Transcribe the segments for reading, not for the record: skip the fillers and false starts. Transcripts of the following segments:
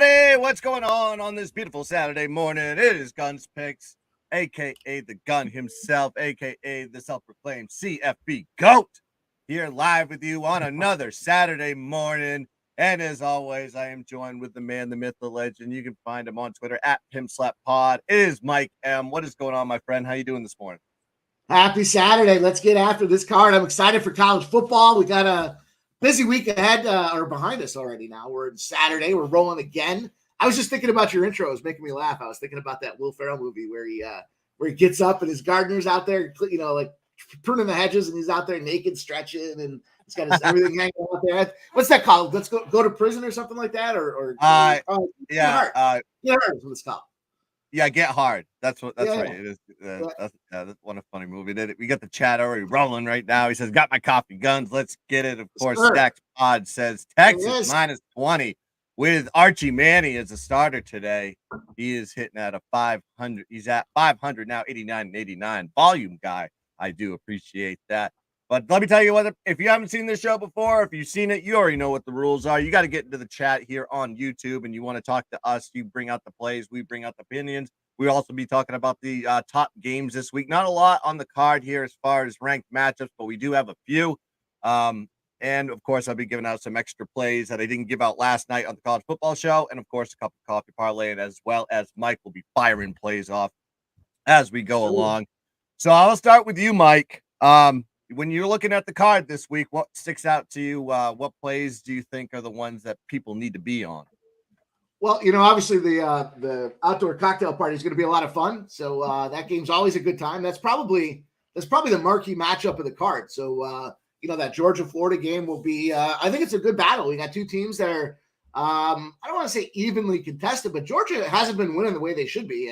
everybody. What's going on this beautiful Saturday morning? It is GunzPicks, a.k.a. the gun himself, a.k.a. the self-proclaimed CFB GOAT, here live with you on another Saturday morning. And as always, I am joined with the man, the myth, the legend. You can find him on Twitter at PimSlapPod. It is Mike M. What is going on, my friend? How you doing this morning? Happy Saturday. Let's get after this card. I'm excited for college football. We got a busy week ahead or behind us already now. We're in Saturday. We're rolling again. I was just thinking about your intro. It was making me laugh. I was thinking about that Will Ferrell movie where he gets up and his gardener's out there, like pruning the hedges, and he's out there naked, stretching, and he's got his everything hanging out there. What's that called? Let's go to prison or something like that, yeah, Get Hard is what it's called. Yeah, Get Hard. That's right. It is. That's one funny movie. We got the chat already rolling right now. He says, "Got my coffee, guns. Let's get it." Of course, Stacks Pod says Texas minus 20 with Archie Manning as a starter today. He is hitting at a 500. He's at 500 now, 89 and 89. Volume guy. I do appreciate that. But let me tell you what, if you haven't seen this show before, if you've seen it, you already know what the rules are. You got to get into the chat here on YouTube, and you want to talk to us. You bring out the plays. We bring out the opinions. We'll also be talking about the top games this week. Not a lot on the card here as far as ranked matchups, but we do have a few. And, of course, I'll be giving out some extra plays that I didn't give out last night on the College Football Show. And, of course, a cup of coffee parlay, and as well as Mike will be firing plays off as we go along. So I'll start with you, Mike. When you're looking at the card this week, what sticks out to you? What plays do you think are the ones that people need to be on? Well, obviously the outdoor cocktail party is going to be a lot of fun. So that game's always a good time. That's probably the marquee matchup of the card. So that Georgia-Florida game will be. I think it's a good battle. We got two teams that are. I don't want to say evenly contested, but Georgia hasn't been winning the way they should be,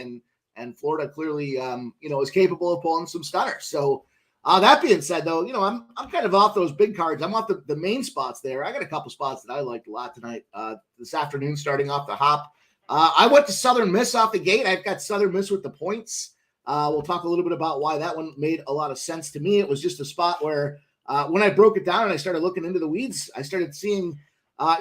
and Florida clearly is capable of pulling some stunners. So. That being said, though, I'm kind of off those big cards. I'm off the main spots there. I got a couple spots that I liked a lot tonight. This afternoon, starting off the hop, I went to Southern Miss off the gate. I've got Southern Miss with the points. We'll talk a little bit about why that one made a lot of sense to me. It was just a spot where when I broke it down and I started looking into the weeds, I started seeing,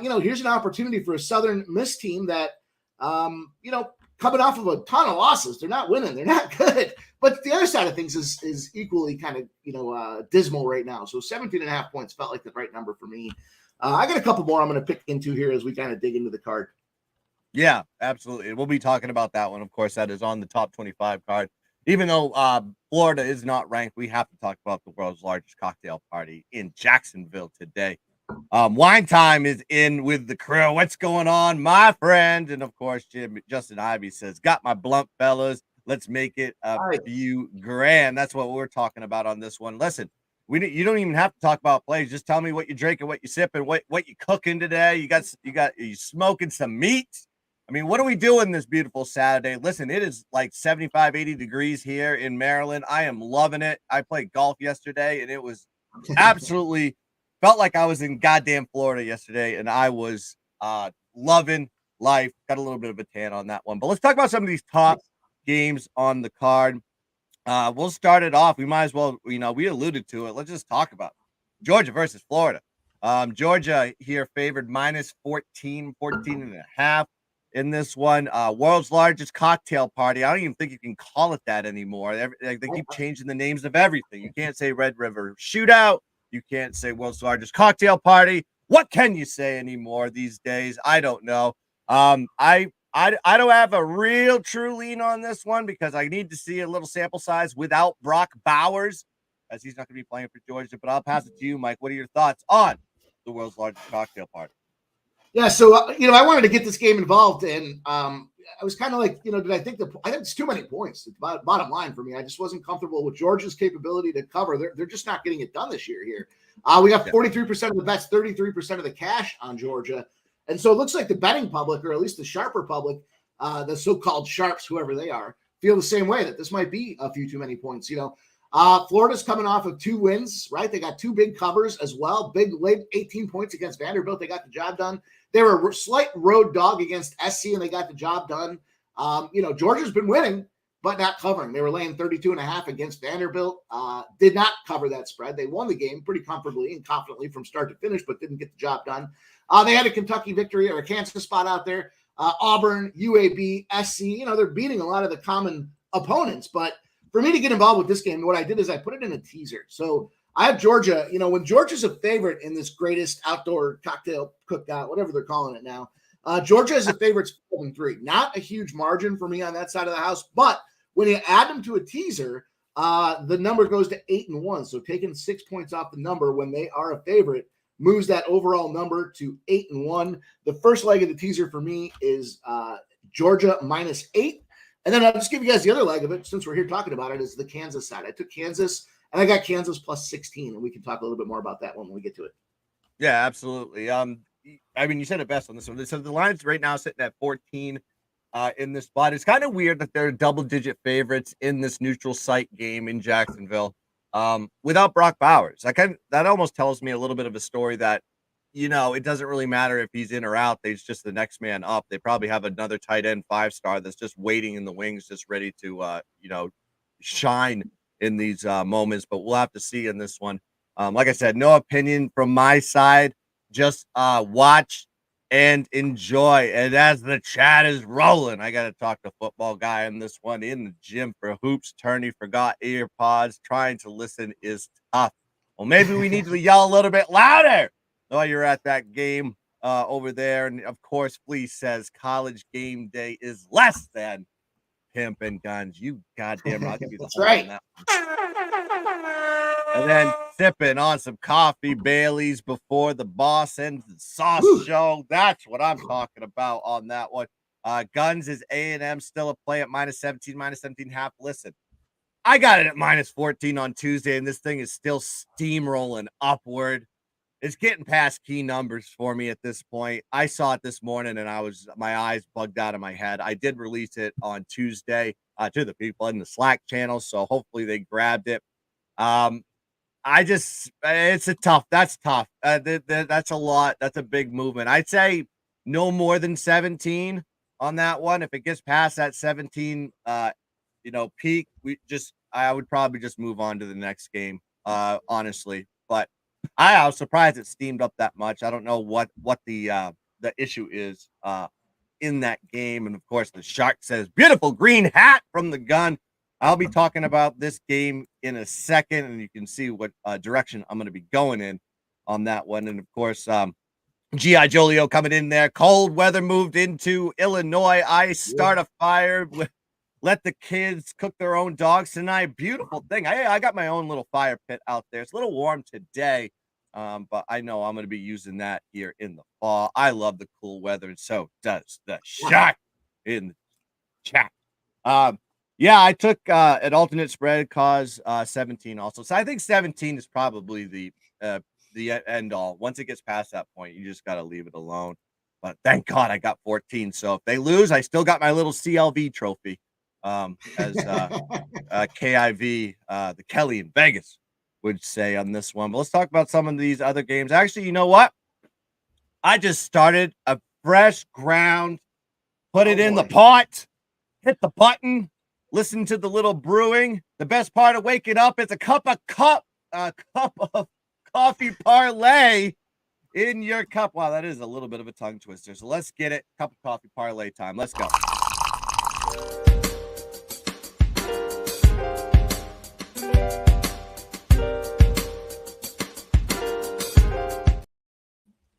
here's an opportunity for a Southern Miss team that, coming off of a ton of losses. They're not winning. They're not good. But the other side of things is equally kind of, dismal right now. So 17.5 points felt like the right number for me. I got a couple more I'm going to pick into here as we kind of dig into the card. Yeah, absolutely. We'll be talking about that one. Of course, that is on the top 25 card. Even though Florida is not ranked, we have to talk about the world's largest cocktail party in Jacksonville today. Wine time is in with the crew. What's going on, my friend? And of course, Justin Ivy says, "Got my blunt, fellas. Let's make it a few grand." That's what we're talking about on this one. Listen, you don't even have to talk about plays. Just tell me what you're drinking, what you're sipping, what you cooking today. Are you smoking some meat? I mean, what are we doing this beautiful Saturday? Listen, it is like 75, 80 degrees here in Maryland. I am loving it. I played golf yesterday, and it was absolutely felt like I was in goddamn Florida yesterday, and I was loving life. Got a little bit of a tan on that one. But let's talk about some of these top games on the card. We'll start it off. We might as well, we alluded to it. Let's just talk about it. Georgia versus Florida. Georgia here favored minus 14 and a half in this one. World's largest cocktail party. I don't even think you can call it that anymore. They keep changing the names of everything. You can't say Red River Shootout. You can't say world's largest cocktail party. What can you say anymore these days? I don't know. I don't have a real true lean on this one because I need to see a little sample size without Brock Bowers, as he's not going to be playing for Georgia. But I'll pass it to you, Mike. What are your thoughts on the world's largest cocktail party? Yeah, so I wanted to get this game involved, and I was kind of like, did I think it's too many points? It's bottom line for me. I just wasn't comfortable with Georgia's capability to cover. They're just not getting it done this year here. We got 43% of the bets, 33% of the cash on Georgia. And so it looks like the betting public, or at least the sharper public, the so-called sharps, whoever they are, feel the same way, that this might be a few too many points. Florida's coming off of 2 wins, right? They got 2 big covers as well. Big late 18 points against Vanderbilt. They got the job done. They were a slight road dog against SC, and they got the job done. Georgia's been winning, but not covering. They were laying 32.5 against Vanderbilt. Did not cover that spread. They won the game pretty comfortably and confidently from start to finish, but didn't get the job done. They had a Kentucky victory or a Kansas spot out there. Auburn, UAB, SC. They're beating a lot of the common opponents. But for me to get involved with this game, what I did is I put it in a teaser. So I have Georgia. When Georgia's a favorite in this greatest outdoor cocktail cookout, whatever they're calling it now, Georgia is a favorite 7-3. Not a huge margin for me on that side of the house, but when you add them to a teaser, the number goes to 8-1. So taking 6 points off the number when they are a favorite moves that overall number to 8-1. The first leg of the teaser for me is Georgia -8. And then I'll just give you guys the other leg of it, since we're here talking about it, is the Kansas side. I took Kansas, and I got Kansas +16, and we can talk a little bit more about that when we get to it. Yeah, absolutely. You said it best on this one. So the line's right now sitting at 14 in this spot. It's kind of weird that they're double-digit favorites in this neutral site game in Jacksonville without Brock Bowers. That almost tells me a little bit of a story that, it doesn't really matter if he's in or out. He's just the next man up. They probably have another tight end 5-star that's just waiting in the wings, just ready to, shine in these moments. But we'll have to see in this one. Like I said, no opinion from my side. Just watch and enjoy. And as the chat is rolling, I got to talk to Football Guy on this one in the gym for hoops. Turney forgot ear pods. Trying to listen is tough. Well, maybe we need to yell a little bit louder while you're at that game over there. And of course, Fleece says college game day is less than pimp and guns. You goddamn right. I'll give you the That's right. And then sipping on some coffee Bailey's before the boss ends the sauce show. That's what I'm talking about on that one. Guns is A&M still a play at -17, -17.5. Listen, I got it at -14 on Tuesday, and this thing is still steamrolling upward. It's getting past key numbers for me at this point. I saw it this morning, and my eyes bugged out of my head. I did release it on Tuesday to the people in the Slack channel, so hopefully they grabbed it. That's tough. That's a lot. That's a big movement. I'd say no more than 17 on that one. If it gets past that 17, peak, I would probably just move on to the next game, honestly. But I was surprised it steamed up that much. I don't know what the issue is in that game. And of course, the Shark says, beautiful green hat from the gun. I'll be talking about this game in a second, and you can see what direction I'm going to be going in on that one. And of course, G.I. Jolio coming in there. Cold weather moved into Illinois. I start a fire. Let the kids cook their own dogs tonight. Beautiful thing. I got my own little fire pit out there. It's a little warm today, but I know I'm going to be using that here in the fall. I love the cool weather, and so does the Shark in the chat. Yeah, I took an alternate spread cause 17 also. So I think 17 is probably the end all. Once it gets past that point, you just got to leave it alone. But thank God I got 14. So if they lose, I still got my little CLV trophy as KIV, the Kelly in Vegas would say on this one. But let's talk about some of these other games. Actually, you know what? I just started a fresh ground, put it in the pot, hit the button. Listen to the little brewing. The best part of waking up is a cup of coffee parlay in your cup. Wow, that is a little bit of a tongue twister. So let's get it. Cup of coffee parlay time. Let's go.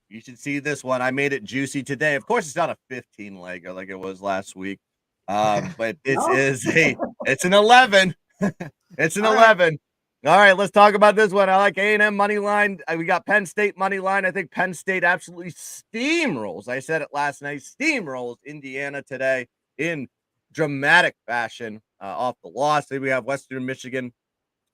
You should see this one. I made it juicy today. Of course, it's not a 15 legger like it was last week. But it's an 11. It's an 11. All right, let's talk about this one. I like A&M money line. We got Penn State money line. I think Penn State absolutely steamrolls. I said it last night. Steamrolls Indiana today in dramatic fashion off the loss. Then we have Western Michigan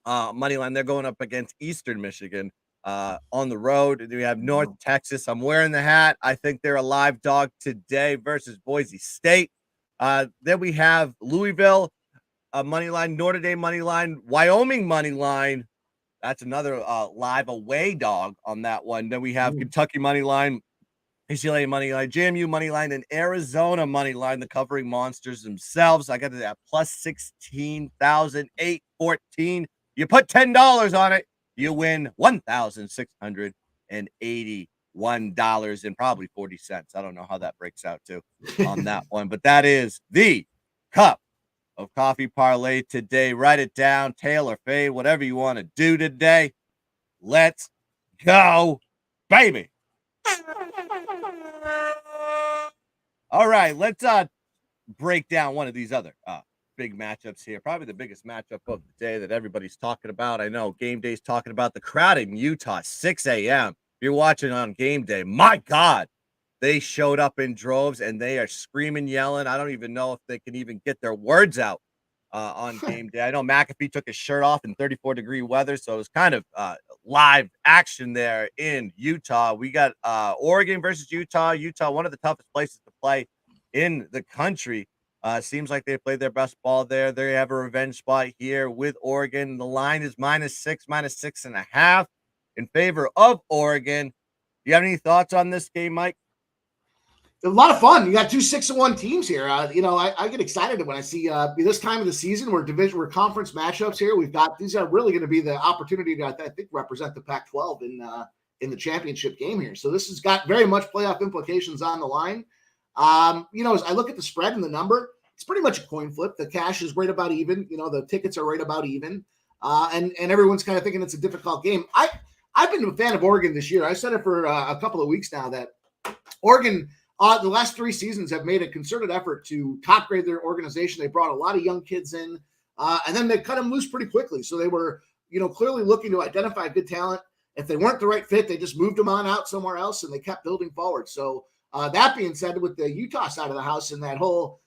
money line. They're going up against Eastern Michigan on the road. We have North Texas. I'm wearing the hat. I think they're a live dog today versus Boise State. Then we have Louisville money line, Notre Dame money line, Wyoming money line. That's another live away dog on that one. Then we have Kentucky money line, UCLA money line, JMU money line, and Arizona money line, the covering monsters themselves. I got it at plus 16,814. You put $10 on it, you win $1,680. and probably 40 cents. I don't know how that breaks out to on that one, but that is the cup of coffee parlay today. Write it down, tail or fade, whatever you want to do today. Let's go, baby. All right, let's break down one of these other big matchups here. Probably the biggest matchup of the day that everybody's talking about. I know Game Day's talking about the crowd in Utah, 6 a.m. If you're watching on Game Day, my God, they showed up in droves and they are screaming, yelling. I don't even know if they can even get their words out on Game Day. I know McAfee took his shirt off in 34-degree weather, so it was kind of live action there in Utah. We got Oregon versus Utah. Utah, one of the toughest places to play in the country. Seems like they played their best ball there. They have a revenge spot here with Oregon. The line is -6, -6.5 in favor of Oregon. Do you have any thoughts on this game, Mike? A lot of fun. You got two 6-1 teams here. I get excited when I see this time of the season where we're conference matchups here. These are really going to be the opportunity to, I think, represent the Pac-12 in the championship game here. So this has got very much playoff implications on the line. As I look at the spread and the number, it's pretty much a coin flip. The cash is right about even. The tickets are right about even, and everyone's kind of thinking it's a difficult game. I've been a fan of Oregon this year. I said it for a couple of weeks now that Oregon. The last 3 seasons have made a concerted effort to top grade their organization. They brought a lot of young kids in, and then they cut them loose pretty quickly. So they were, clearly looking to identify good talent. If they weren't the right fit, they just moved them on out somewhere else, and they kept building forward. So that being said, with the Utah side of the house and that whole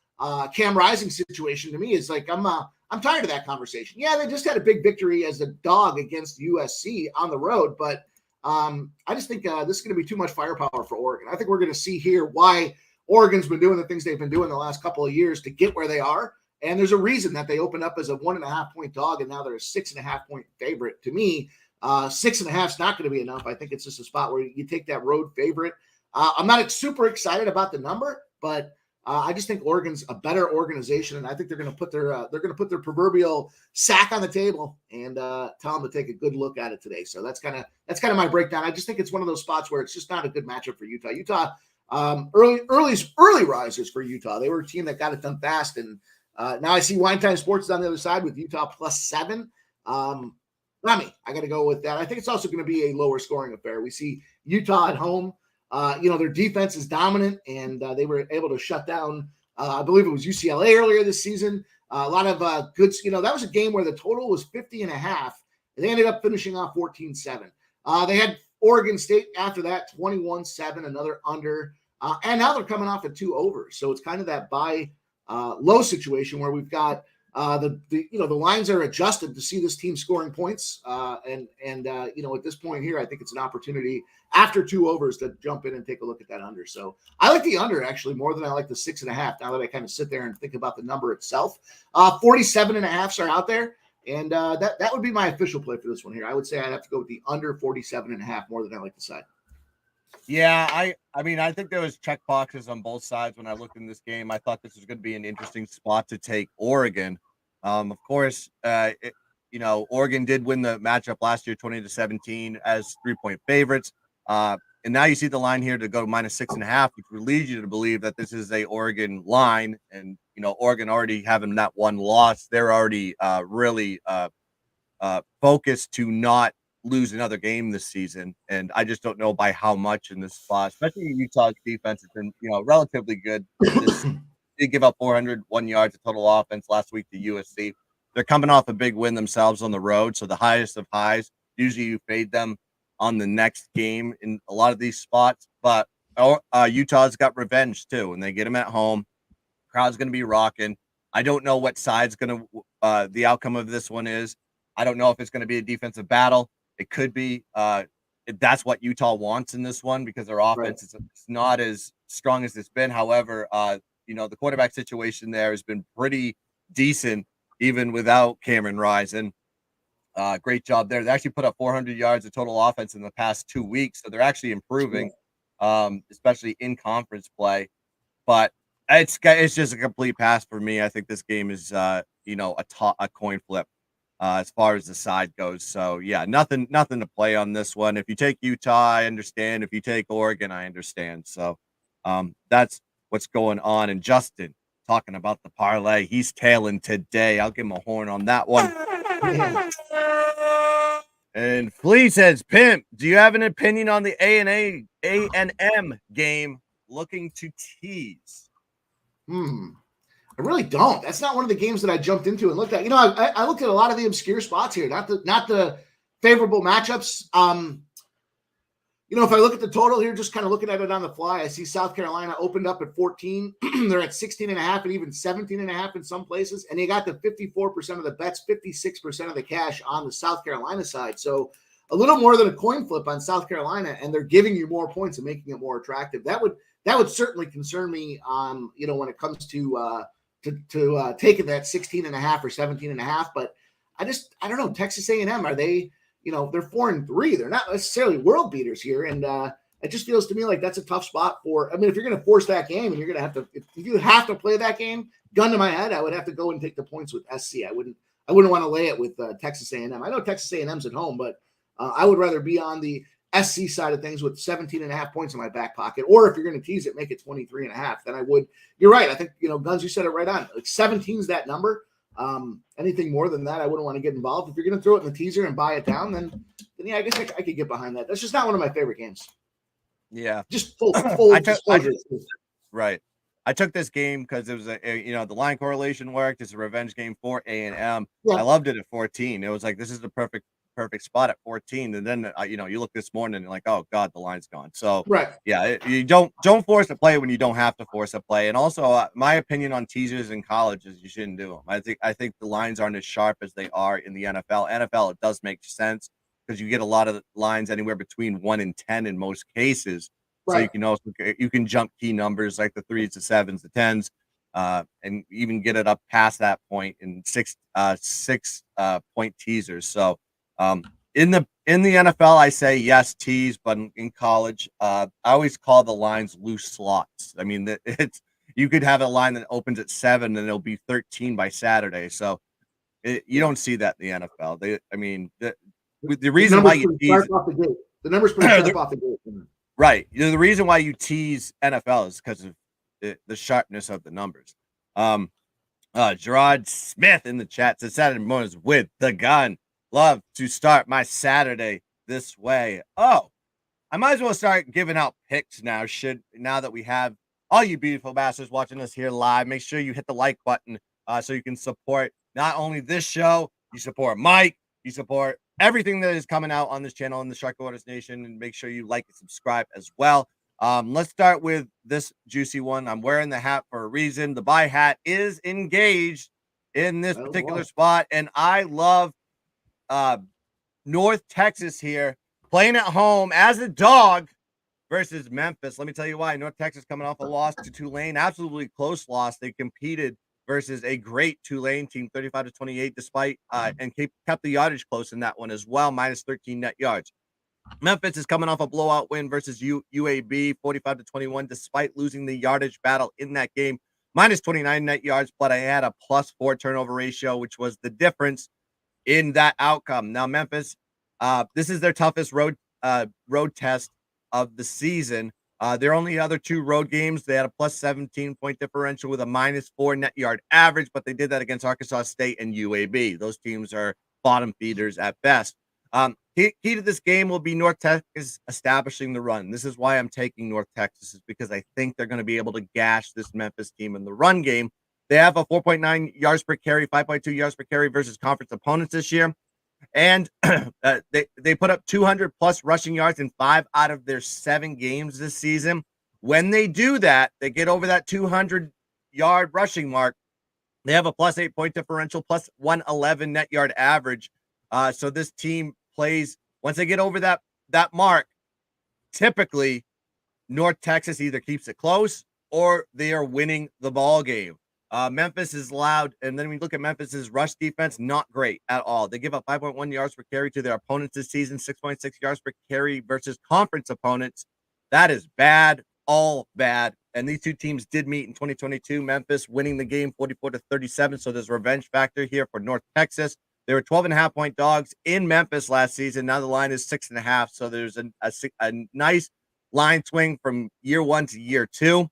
Cam Rising situation, to me is like I'm tired of that conversation. Yeah, they just had a big victory as a dog against USC on the road, but I just think this is going to be too much firepower for Oregon. I think we're going to see here why Oregon's been doing the things they've been doing the last couple of years to get where they are. And there's a reason that they opened up as a 1.5-point dog, and now they're a 6.5-point favorite. To me, 6.5 is not going to be enough. I think it's just a spot where you take that road favorite. I'm not super excited about the number, but I just think Oregon's a better organization, and I think they're going to put their proverbial sack on the table and tell them to take a good look at it today. So that's kind of my breakdown. I just think it's one of those spots where it's just not a good matchup for Utah. Utah, early risers for Utah. They were a team that got it done fast, and now I see Wine Time Sports is on the other side with Utah +7. Not me. I got to go with that. I think it's also going to be a lower scoring affair. We see Utah at home. Their defense is dominant, and they were able to shut down, I believe it was UCLA earlier this season. A lot of good, that was a game where the total was 50.5. They ended up finishing off 14-7. They had Oregon State after that, 21-7, another under. And now they're coming off at 2 overs. So it's kind of that buy low situation where we've got the lines are adjusted to see this team scoring points. At this point here, I think it's an opportunity after 2 overs to jump in and take a look at that under. So I like the under actually more than I like the 6.5. Now that I kind of sit there and think about the number itself, 47.5s are out there. And that would be my official play for this one here. I would say I'd have to go with the under 47.5 more than I like the side. Yeah, I mean, I think there was check boxes on both sides when I looked in this game. I thought this was going to be an interesting spot to take Oregon. Of course, Oregon did win the matchup last year, 20-17 as 3-point favorites. And now you see the line here to go to -6.5, which would lead you to believe that this is a Oregon line. And, Oregon already having that one loss, they're already really focused to not lose another game this season. And I just don't know by how much in this spot, especially Utah's defense has been, relatively good. They give up 401 yards of total offense last week to USC. They're coming off a big win themselves on the road. So the highest of highs, usually you fade them on the next game in a lot of these spots. But Utah's got revenge too. And they get them at home. Crowd's going to be rocking. I don't know what side's going to the outcome of this one is. I don't know if it's going to be a defensive battle. It could be. That's what Utah wants in this one because their offense is not as strong as it's been. However, the quarterback situation there has been pretty decent even without Cameron Rising. Great job there. They actually put up 400 yards of total offense in the past 2 weeks, so they're actually improving, especially in conference play. But it's just a complete pass for me. I think this game is a coin flip. as far as the side goes. So yeah, nothing to play on this one. If you take Utah, I understand. If you take Oregon, I understand. So that's what's going on. And Justin talking about the parlay, he's tailing today. I'll give him a horn on that one. Yeah. And Flea says, Pimp, do you have an opinion on the A&M game looking to tease? I really don't. That's not one of the games that I jumped into and looked at. I looked at a lot of the obscure spots here, not the favorable matchups. If I look at the total here, just kind of looking at it on the fly, I see South Carolina opened up at 14. They're at 16.5 and even 17.5 in some places. And you got the 54% of the bets, 56% of the cash on the South Carolina side. So a little more than a coin flip on South Carolina, and they're giving you more points and making it more attractive. That would certainly concern me, when it comes to taking that 16.5 or 17.5. But I don't know. Texas A&M, are they? They're 4-3. They're not necessarily world beaters here. And it just feels to me like that's a tough spot if you're going to force that game and you're going to have to, if you have to play that game, gun to my head, I would have to go and take the points with SC. I wouldn't want to lay it with Texas A&M. I know Texas A&M's at home, but I would rather be on the SC side of things with 17.5 points in my back pocket. Or if you're going to tease it, make it 23.5. Then I would. You're right. I think, Guns, you said it right on. Like 17's that number. Anything more than that, I wouldn't want to get involved. If you're going to throw it in the teaser and buy it down, then yeah, I guess I could get behind that. That's just not one of my favorite games. Yeah, just full disclosure. Right. I took this game because it was the line correlation worked. It's a revenge game for A&M. Yeah. I loved it at 14. It was like, this is the perfect spot at 14. And then you look this morning and you're like, oh god, the line's gone. So right. Yeah, you don't force a play when you don't have to force a play. And also my opinion on teasers in college is you shouldn't do them. I think the lines aren't as sharp as they are in the NFL. NFL, it does make sense because you get a lot of lines anywhere between 1 and 10 in most cases. Right. So you can jump key numbers like the 3s, the 7s, the 10s, and even get it up past that point in 6 point teasers. So in the NFL, I say yes, tease, but in college, I always call the lines loose slots. I mean, you could have a line that opens at 7 and it'll be 13 by Saturday. So you don't see that in the NFL. The reason why you tease the numbers pretty sharp off the gate. Right. The reason why you tease NFL is because of the sharpness of the numbers. Gerard Smith in the chat says Saturday mornings with the gun. Love to start my Saturday this way. Oh, I might as well start giving out picks now. Now that we have all you beautiful bastards watching us here live, make sure you hit the like button so you can support not only this show, you support Mike, you support everything that is coming out on this channel in the Shark Waters Nation, and make sure you like and subscribe as well. Let's start with this juicy one. I'm wearing the hat for a reason. The buy hat is engaged in this particular spot, and I love North Texas here playing at home as a dog versus Memphis. Let me tell you why. North Texas coming off a loss to Tulane, absolutely close loss. They competed versus a great Tulane team, 35-28, despite and kept the yardage close in that one as well, minus 13 net yards. Memphis is coming off a blowout win versus UAB, 45-21, despite losing the yardage battle in that game, minus 29 net yards, but I had a +4 turnover ratio, which was the difference in that outcome. Now, Memphis, this is their toughest road test of the season. Their only other 2 road games, they had a +17 point differential with a -4 net yard average, but they did that against Arkansas State and UAB. Those teams are bottom feeders at best. Key to this game will be North Texas establishing the run. This is why I'm taking North Texas, is because I think they're going to be able to gash this Memphis team in the run game. They have a 4.9 yards per carry, 5.2 yards per carry versus conference opponents this year. And they put up 200 plus rushing yards in 5 out of their 7 games this season. When they do that, they get over that 200-yard rushing mark. They have a +8 point differential, +111 net yard average. So this team plays, once they get over that mark, typically North Texas either keeps it close or they are winning the ball game. Memphis is loud, and then we look at Memphis's rush defense, not great at all. They give up 5.1 yards per carry to their opponents this season, 6.6 yards per carry versus conference opponents. That is bad, all bad. And these two teams did meet in 2022. Memphis winning the game 44-37, so there's revenge factor here for North Texas. They were 12.5-point dogs in Memphis last season. Now the line is 6.5. So there's a nice line swing from year 1 to year 2.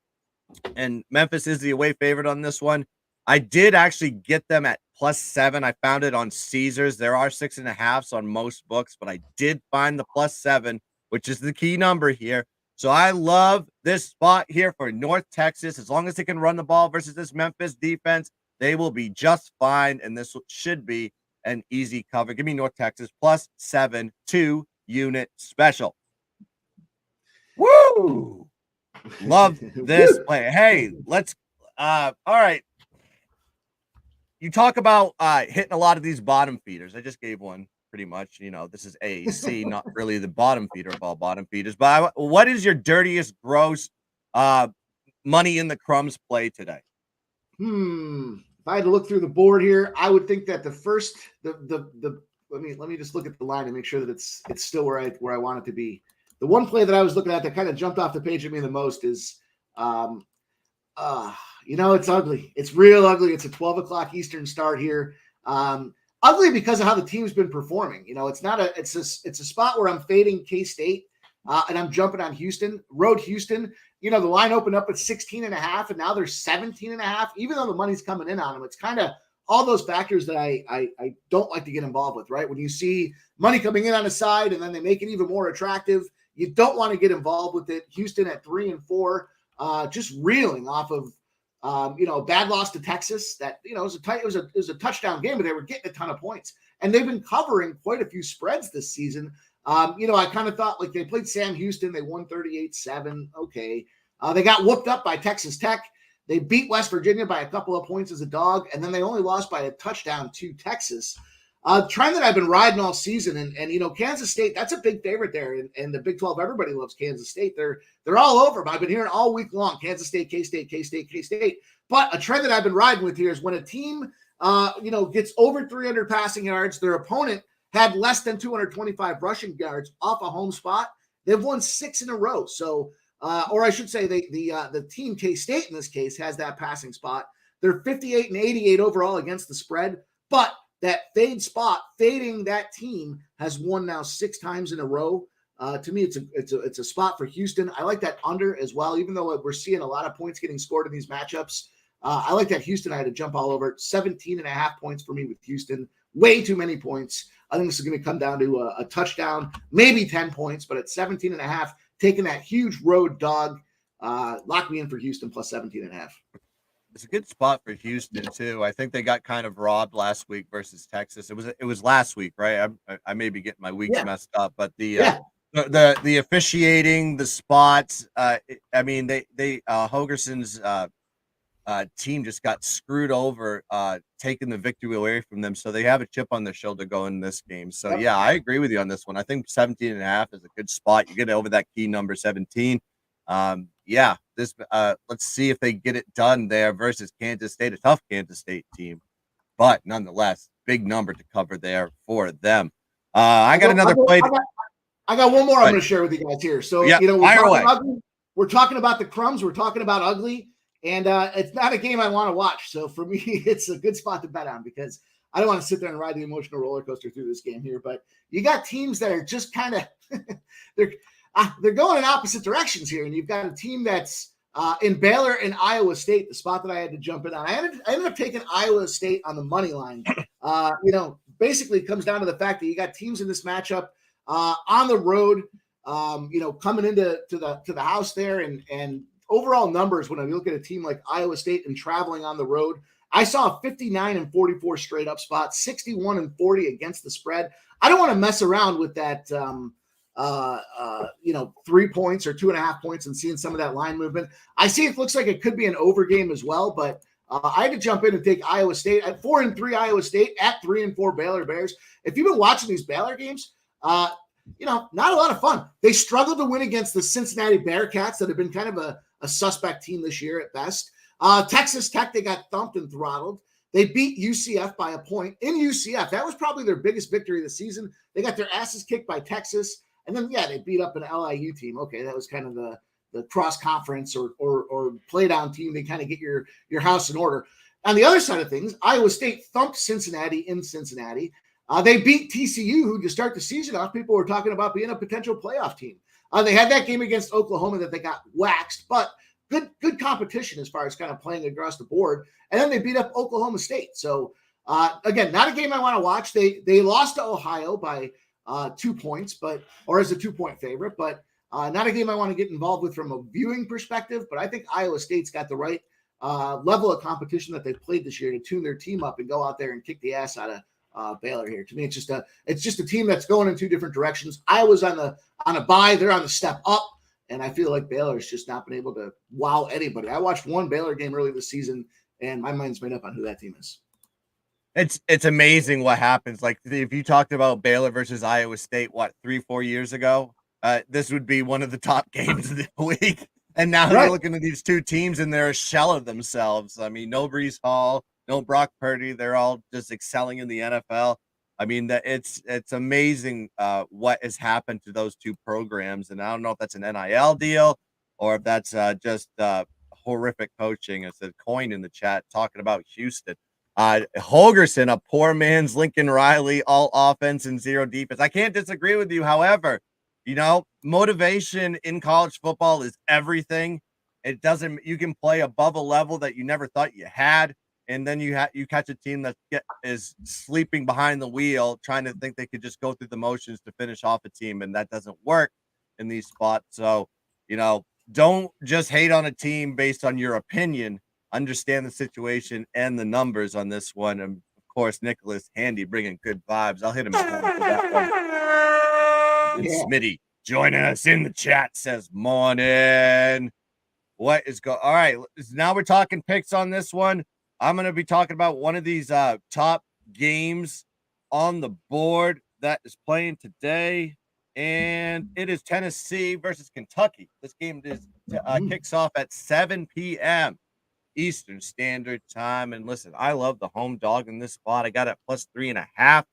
And Memphis is the away favorite on this one. I did actually get them at +7. I found it on Caesars. There are 6.5s on most books, but I did find the +7, which is the key number here. So I love this spot here for North Texas. As long as they can run the ball versus this Memphis defense, they will be just fine. And this should be an easy cover. Give me North Texas +7, 2-unit special. Woo! Love this play. Hey, let's all right. You talk about hitting a lot of these bottom feeders. I just gave one pretty much. This is AC, not really the bottom feeder of all bottom feeders. But what is your dirtiest gross money in the crumbs play today? If I had to look through the board here, I would think that the first let me just look at the line and make sure that it's still where I want it to be. The one play that I was looking at that kind of jumped off the page at me the most is, it's ugly. It's real ugly. It's a 12 o'clock Eastern start here. Ugly because of how the team's been performing. It's a spot where I'm fading K-State and I'm jumping on Houston. Road Houston, the line opened up at 16.5 and now they're 17.5, even though the money's coming in on them. It's kind of all those factors that I don't like to get involved with, right? When you see money coming in on the side and then they make it even more attractive, you don't want to get involved with it. Houston at 3-4, just reeling off of, a bad loss to Texas. That it was a touchdown game, but they were getting a ton of points, and they've been covering quite a few spreads this season. I kind of thought like they played Sam Houston, they won 38-7. Okay, they got whooped up by Texas Tech. They beat West Virginia by a couple of points as a dog, and then they only lost by a touchdown to Texas. Trend that I've been riding all season, and Kansas State, that's a big favorite there. And the Big 12, everybody loves Kansas State. They're all over, but I've been hearing all week long, Kansas State, K-State, K-State, K-State. But a trend that I've been riding with here is when a team, gets over 300 passing yards, their opponent had less than 225 rushing yards off a home spot, they've won 6 in a row. So, or I should say the team K-State in this case has that passing spot. They're 58 and 88 overall against the spread, but that fading that team has won now 6 times in a row. To me, it's a spot for Houston. I like that under as well, even though we're seeing a lot of points getting scored in these matchups. I like that Houston. I had to jump all over it. 17.5 points for me with Houston. Way too many points. I think this is going to come down to a touchdown, maybe 10 points, but at 17.5, taking that huge road dog, lock me in for Houston plus 17.5. It's a good spot for Houston too. I think they got kind of robbed last week versus Texas. It was last week, right? I may be getting my weeks messed up, but the officiating, the spots. Hogerson's team just got screwed over, taking the victory away from them. So they have a chip on their shoulder going in this game. So yeah, I agree with you on this one. I think 17.5 is a good spot. You get over that key number 17. Let's see if they get it done there versus Kansas State, a tough Kansas State team, but nonetheless, big number to cover there for them. I got another play. I got one more I'm going to share with you guys here. So, we're talking about the crumbs. We're talking about ugly, and it's not a game I want to watch. So for me, it's a good spot to bet on because I don't want to sit there and ride the emotional roller coaster through this game here. But you got teams that are just kind of they're going in opposite directions here, and you've got a team that's in Baylor and Iowa State, the spot that I had to jump in on. I ended up taking Iowa State on the money line. Basically it comes down to the fact that you got teams in this matchup on the road, coming into the house there, and overall numbers when I look at a team like Iowa State and traveling on the road. I saw a 59 and 44 straight up spot, 61 and 40 against the spread. I don't want to mess around with that 3 points or 2.5 points and seeing some of that line movement. I see it looks like it could be an over game as well, but I had to jump in and take Iowa State at 4-3 Iowa State at 3-4 Baylor Bears. If you've been watching these Baylor games, not a lot of fun. They struggled to win against the Cincinnati Bearcats that have been kind of a suspect team this year at best. Texas Tech, they got thumped and throttled. They beat UCF by a point in UCF. That was probably their biggest victory of the season. They got their asses kicked by Texas. And then, they beat up an LIU team. Okay, that was kind of the cross-conference or play-down team. They kind of get your house in order. On the other side of things, Iowa State thumped Cincinnati in Cincinnati. They beat TCU, who to start the season off, people were talking about being a potential playoff team. They had that game against Oklahoma that they got waxed, but good competition as far as kind of playing across the board. And then they beat up Oklahoma State. So again, not a game I want to watch. They lost to Ohio by 2 points, or as a 2-point favorite, but not a game I want to get involved with from a viewing perspective. But I think Iowa State's got the right level of competition that they've played this year to tune their team up and go out there and kick the ass out of Baylor here. To me, it's just a team that's going in two different directions. Iowa's on a bye; they're on the step up, and I feel like Baylor's just not been able to wow anybody. I watched one Baylor game early this season, and my mind's made up on who that team is. It's amazing what happens. Like if you talked about Baylor versus Iowa State, 3-4 years ago, this would be one of the top games of the week. And now they're looking at these two teams and they're a shell of themselves. I mean, no Breece Hall, no Brock Purdy. They're all just excelling in the NFL. I mean, it's amazing what has happened to those two programs. And I don't know if that's an NIL deal or if that's just horrific coaching. It's a coin in the chat talking about Houston. Holgerson, a poor man's Lincoln Riley, all offense and zero defense. I can't disagree with you. However, motivation in college football is everything. You can play above a level that you never thought you had. And then you catch a team that is sleeping behind the wheel, trying to think they could just go through the motions to finish off a team. And that doesn't work in these spots. So, don't just hate on a team based on your opinion. Understand the situation and the numbers on this one. And of course, Nicholas Handy bringing good vibes. I'll hit him at home for that one. And Smitty joining us in the chat says, morning. What is going? All right. Now we're talking picks on this one. I'm going to be talking about one of these top games on the board that is playing today. And it is Tennessee versus Kentucky. This game kicks off at 7 p.m. Eastern Standard Time. And listen, I love the home dog in this spot. I got it plus 3.5.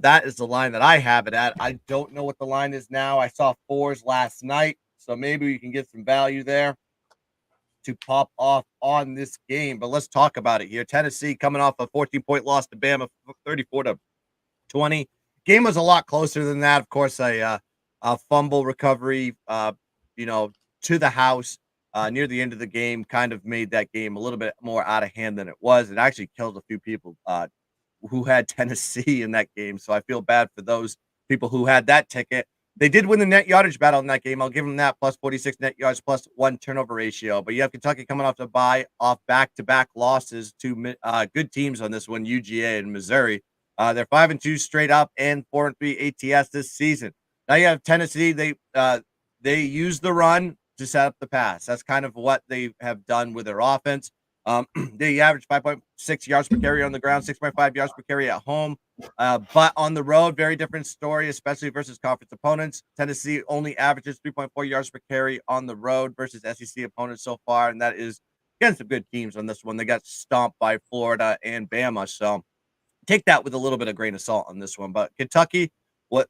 That is the line that I have it at. I don't know what the line is now. I saw 4s last night, so maybe we can get some value there to pop off on this game. But let's talk about it here. Tennessee coming off a 14-point loss to Bama, 34-20. Game was a lot closer than that. Of course, a fumble recovery, to the house. Near the end of the game kind of made that game a little bit more out of hand than it was. It actually killed a few people who had Tennessee in that game. So I feel bad for those people who had that ticket. They did win the net yardage battle in that game. I'll give them that, plus 46 net yards, plus 1 turnover ratio. But you have Kentucky coming off the bye, off back-to-back losses to good teams on this one, UGA and Missouri. They're 5-2 straight up and 4-3 ATS this season. Now you have Tennessee. They use the run to set up the pass. That's kind of what they have done with their offense. They average 5.6 yards per carry on the ground, 6.5 yards per carry at home. But on the road, very different story, especially versus conference opponents. Tennessee only averages 3.4 yards per carry on the road versus SEC opponents so far, and that is against some good teams on this one. They got stomped by Florida and Bama, so take that with a little bit of grain of salt on this one. But Kentucky,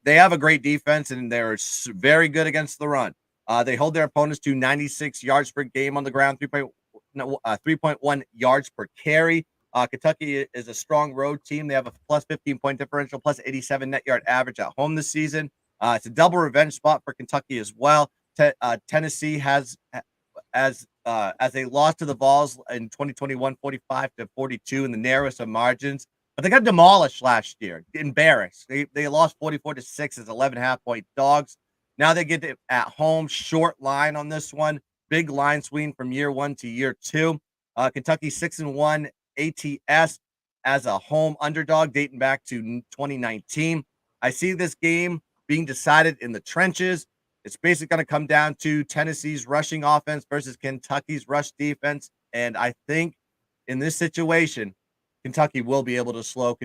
they have a great defense, and they're very good against the run. They hold their opponents to 96 yards per game on the ground, 3.1 yards per carry. Kentucky is a strong road team. They have a plus 15-point differential, plus 87 net yard average at home this season. It's a double revenge spot for Kentucky as well. Tennessee has, as they lost to the Vols in 2021, 45-42 in the narrowest of margins. But they got demolished last year, embarrassed. They lost 44-6 as 11.5-point dogs. Now they get it at home, short line on this one. Big line swing from year 1 to year 2. Kentucky 6-1 ATS as a home underdog dating back to 2019. I see this game being decided in the trenches. It's basically going to come down to Tennessee's rushing offense versus Kentucky's rush defense. And I think in this situation, Kentucky will be able to slow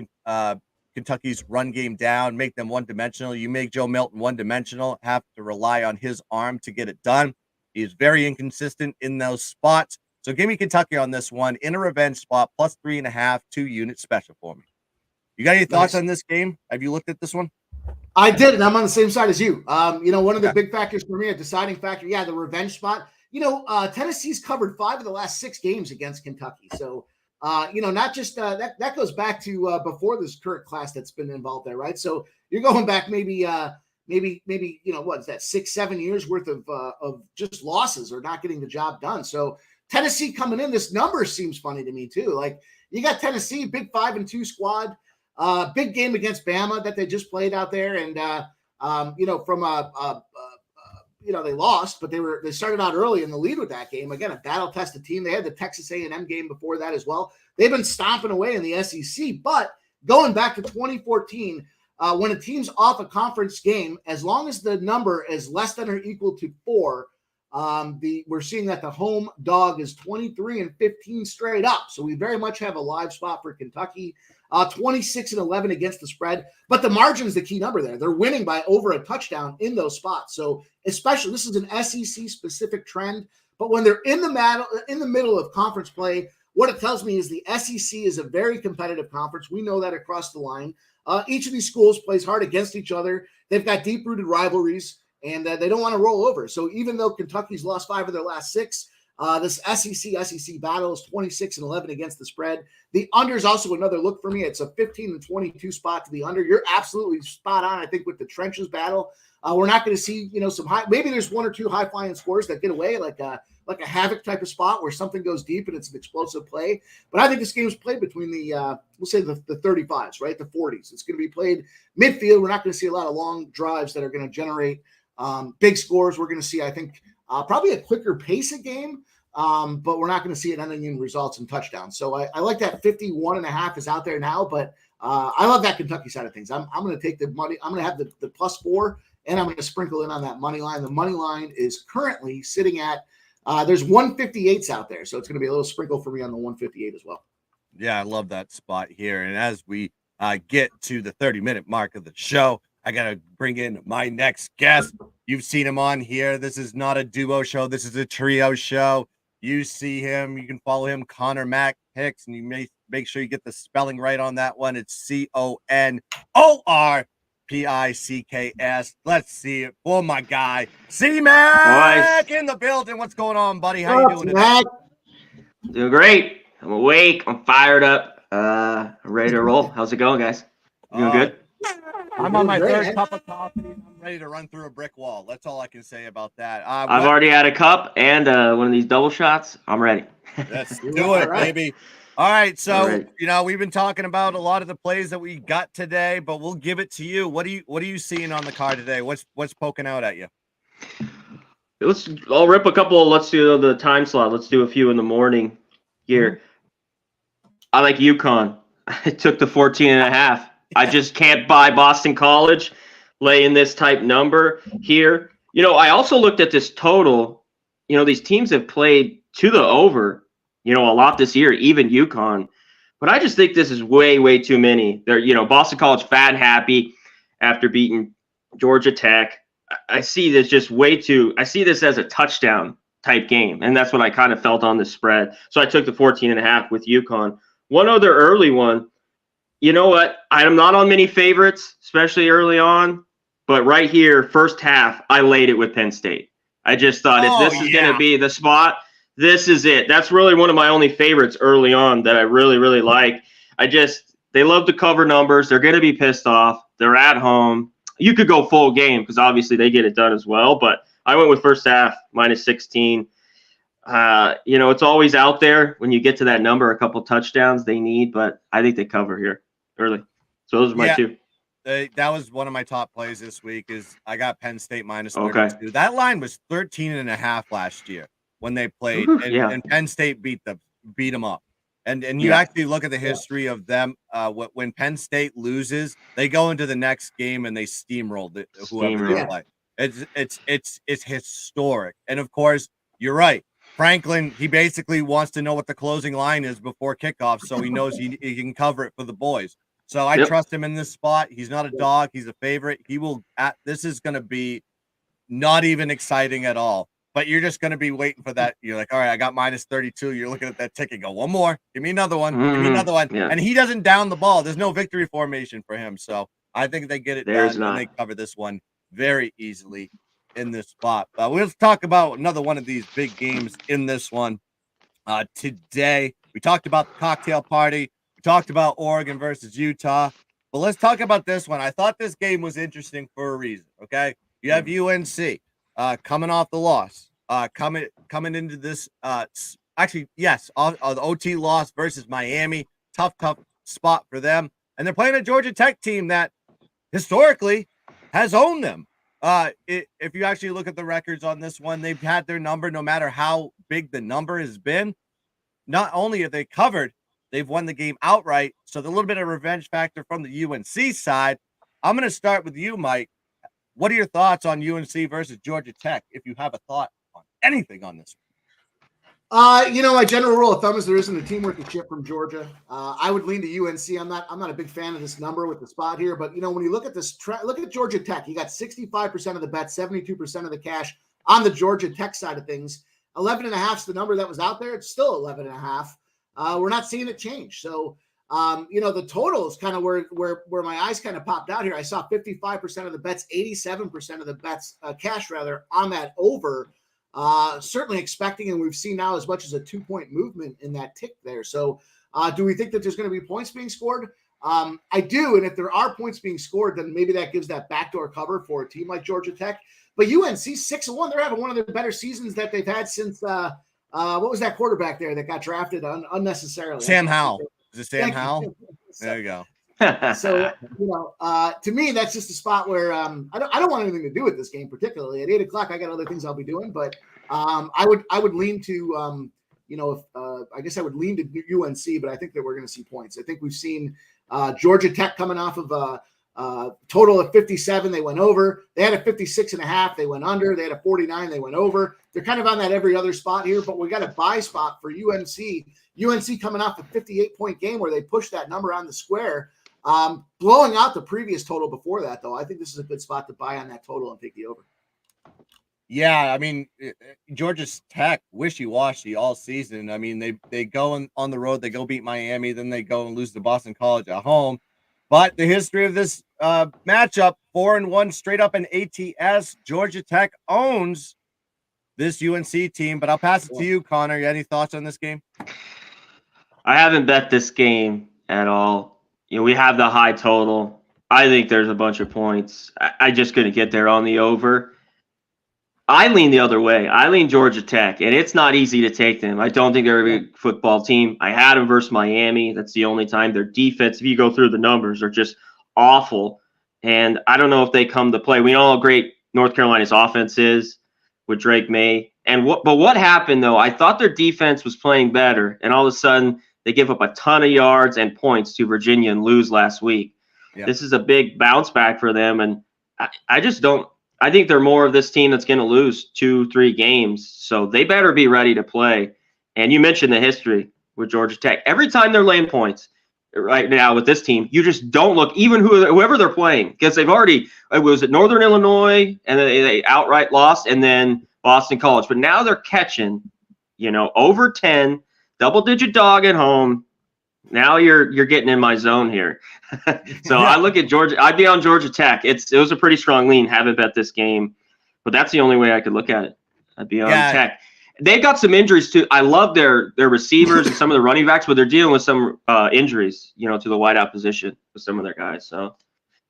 Kentucky's run game down, make them one-dimensional. You make Joe Milton one-dimensional, have to rely on his arm to get it done. He is very inconsistent in those spots. So give me Kentucky on this one in a revenge spot, plus 3.5, 2-unit special for me. You got any thoughts on this game? Have you looked at this one? I did, and I'm on the same side as you. One of the big factors for me, a deciding factor, the revenge spot. Tennessee's covered 5 of the last 6 games against Kentucky. So not just that goes back to before this current class that's been involved there, right? So you're going back maybe what's that, 6-7 years worth of just losses or not getting the job done. So Tennessee coming in, this number seems funny to me too. Like you got Tennessee, big 5-2 squad, big game against Bama that they just played out there, and they lost, but they started out early in the lead with that game. Again, a battle-tested team. They had the Texas A&M game before that as well. They've been stomping away in the SEC, but going back to 2014, when a team's off a conference game, as long as the number is less than or equal to 4, we're seeing that the home dog is 23-15 straight up. So we very much have a live spot for Kentucky. 26-11 against the spread, but the margin is the key number there. They're winning by over a touchdown in those spots. So especially, this is an SEC specific trend, but when they're in the middle of conference play, what it tells me is the SEC is a very competitive conference. We know that across the line. Each of these schools plays hard against each other. They've got deep-rooted rivalries, and they don't want to roll over. So even though Kentucky's lost 5 of their last 6, this SEC battle is 26-11 against the spread. The under is also another look for me. It's a 15-22 spot to the under. You're absolutely spot on, I think, with the trenches battle. We're not going to see, some high. Maybe there's 1 or 2 high-flying scores that get away, like a havoc type of spot where something goes deep and it's an explosive play. But I think this game is played between the we'll say the 35s, right, the 40s. It's going to be played midfield. We're not going to see a lot of long drives that are going to generate big scores. We're going to see, I think, probably a quicker pace of game, but we're not going to see it ending in results and touchdowns. So I like that 51.5 is out there now, but I love that Kentucky side of things. I'm going to take the money. I'm going to have the +4, and I'm going to sprinkle in on that money line. The money line is currently sitting at there's 158s out there, so it's going to be a little sprinkle for me on the 158 as well. Yeah, I love that spot here. And as we get to the 30-minute mark of the show, I got to bring in my next guest. You've seen him on here. This is not a duo show. This is a trio show. You see him. You can follow him, Connor Mack Hicks, and you may make sure you get the spelling right on that one. It's CONORPICKS. Let's see it for my guy, C-Mac in the building. What's going on, buddy? How you doing today? Doing great. I'm awake. I'm fired up. I'm ready to roll. How's it going, guys? Doing good? I'm on my third cup of coffee. I'm ready to run through a brick wall. That's all I can say about that. I've already had a cup and one of these double shots. I'm ready. Let's do it, baby. All right. So, we've been talking about a lot of the plays that we got today, but we'll give it to you. What are you seeing on the card today? What's poking out at you? I'll rip a couple. Let's do the time slot. Let's do a few in the morning here. I like UConn. I took the 14.5. I just can't buy Boston College laying this type number here. I also looked at this total. These teams have played to the over, a lot this year, even UConn. But I just think this is way, way too many. They're, Boston College fat and happy after beating Georgia Tech. I see this just way too – I see this as a touchdown type game, and that's what I kind of felt on the spread. So I took the 14.5 with UConn. One other early one. You know what? I'm not on many favorites, especially early on. But right here, first half, I laid it with Penn State. I just thought if this is going to be the spot, this is it. That's really one of my only favorites early on that I really, really like. They love to cover numbers. They're going to be pissed off. They're at home. You could go full game because obviously they get it done as well. But I went with first half, -16. It's always out there when you get to that number, a couple touchdowns they need, but I think they cover here early. So those are my two. That was one of my top plays this week is I got Penn State -32. Okay. That line was 13.5 last year when they played, and Penn State beat them up. And you actually look at the history of them. When Penn State loses, they go into the next game and they steamrolled whoever they play. It's historic. And of course, you're right. Franklin, he basically wants to know what the closing line is before kickoff, so he knows he can cover it for the boys. So I trust him in this spot. He's not a dog. He's a favorite. This is going to be not even exciting at all, but you're just going to be waiting for that. You're like, all right, I got -32. You're looking at that ticket. Go, one more. Give me another one. Give me another one. Yeah. And he doesn't down the ball. There's no victory formation for him. So I think they get it done and they cover this one very easily in this spot. We'll talk about another one of these big games in this one. Today, We talked about the cocktail party. We talked about Oregon versus Utah. But let's talk about this one. I thought this game was interesting for a reason. Okay, you have UNC coming off the loss, coming into this. Actually, yes, the OT loss versus Miami. Tough spot for them, and they're playing a Georgia Tech team that historically has owned them. If you actually look at the records on this one, they've had their number no matter how big the number has been. Not only have they covered, they've won the game outright. So there's a little bit of revenge factor from the UNC side. I'm going to start with you, Mike. What are your thoughts on UNC versus Georgia Tech, if you have a thought on anything on this one? My general rule of thumb is there isn't a teamwork of shit from Georgia. I would lean to UNC. I'm not a big fan of this number with the spot here, but when you look at this, look at Georgia Tech. You got 65% of the bet, 72% of the cash on the Georgia Tech side of things. 11.5 is the number that was out there. It's still 11.5. We're not seeing it change. So, the total is kind of where my eyes kind of popped out here. I saw 55% of the bets, 87% of the bets, cash rather, on that over. Certainly expecting, and we've seen now as much as a 2-point movement in that tick there. So do we think that there's going to be points being scored? I do. And if there are points being scored, then maybe that gives that backdoor cover for a team like Georgia Tech. But UNC 6-1, they're having one of the better seasons that they've had since what was that quarterback there that got drafted unnecessarily? Sam Howell. Is it Sam Howell? There you go. So, to me, that's just a spot where I don't want anything to do with this game, particularly at 8:00. I got other things I'll be doing, but I would lean to, I guess I would lean to UNC, but I think that we're going to see points. I think we've seen Georgia Tech coming off of a total of 57. They went over. They had a 56.5. They went under. They had a 49. They went over. They're kind of on that every other spot here, but we got a buy spot for UNC. UNC coming off a 58-point game where they pushed that number on the square. Blowing out the previous total before that, though. I think this is a good spot to buy on that total and take the over. Yeah, I mean, Georgia Tech wishy-washy all season. I mean, they go on the road, they go beat Miami, then they go and lose to Boston College at home. But the history of this matchup, 4-1 straight up in ATS. Georgia Tech owns this UNC team. But I'll pass it to you, Connor. You got any thoughts on this game? I haven't bet this game at all. We have the high total. I think there's a bunch of points. I just couldn't get there on the over. I lean the other way. I lean Georgia Tech, and it's not easy to take them. I don't think they're a big football team. I had them versus Miami. That's the only time. Their defense, if you go through the numbers, are just awful. And I don't know if they come to play. We know how great North Carolina's offense is with Drake May. But what happened, though, I thought their defense was playing better, and all of a sudden they give up a ton of yards and points to Virginia and lose last week. Yeah. This is a big bounce back for them, and I just don't – I think they're more of this team that's going to lose 2-3 games, so they better be ready to play. And you mentioned the history with Georgia Tech. Every time they're laying points right now with this team, you just don't look – even whoever they're playing, because they've already – it was at Northern Illinois, and they outright lost, and then Boston College. But now they're catching, over 10 – double-digit dog at home. Now you're getting in my zone here. So I look at Georgia. I'd be on Georgia Tech. It was a pretty strong lean. Haven't bet this game, but that's the only way I could look at it. I'd be on Tech. They've got some injuries too. I love their receivers and some of the running backs, but they're dealing with some injuries, to the wideout position with some of their guys. So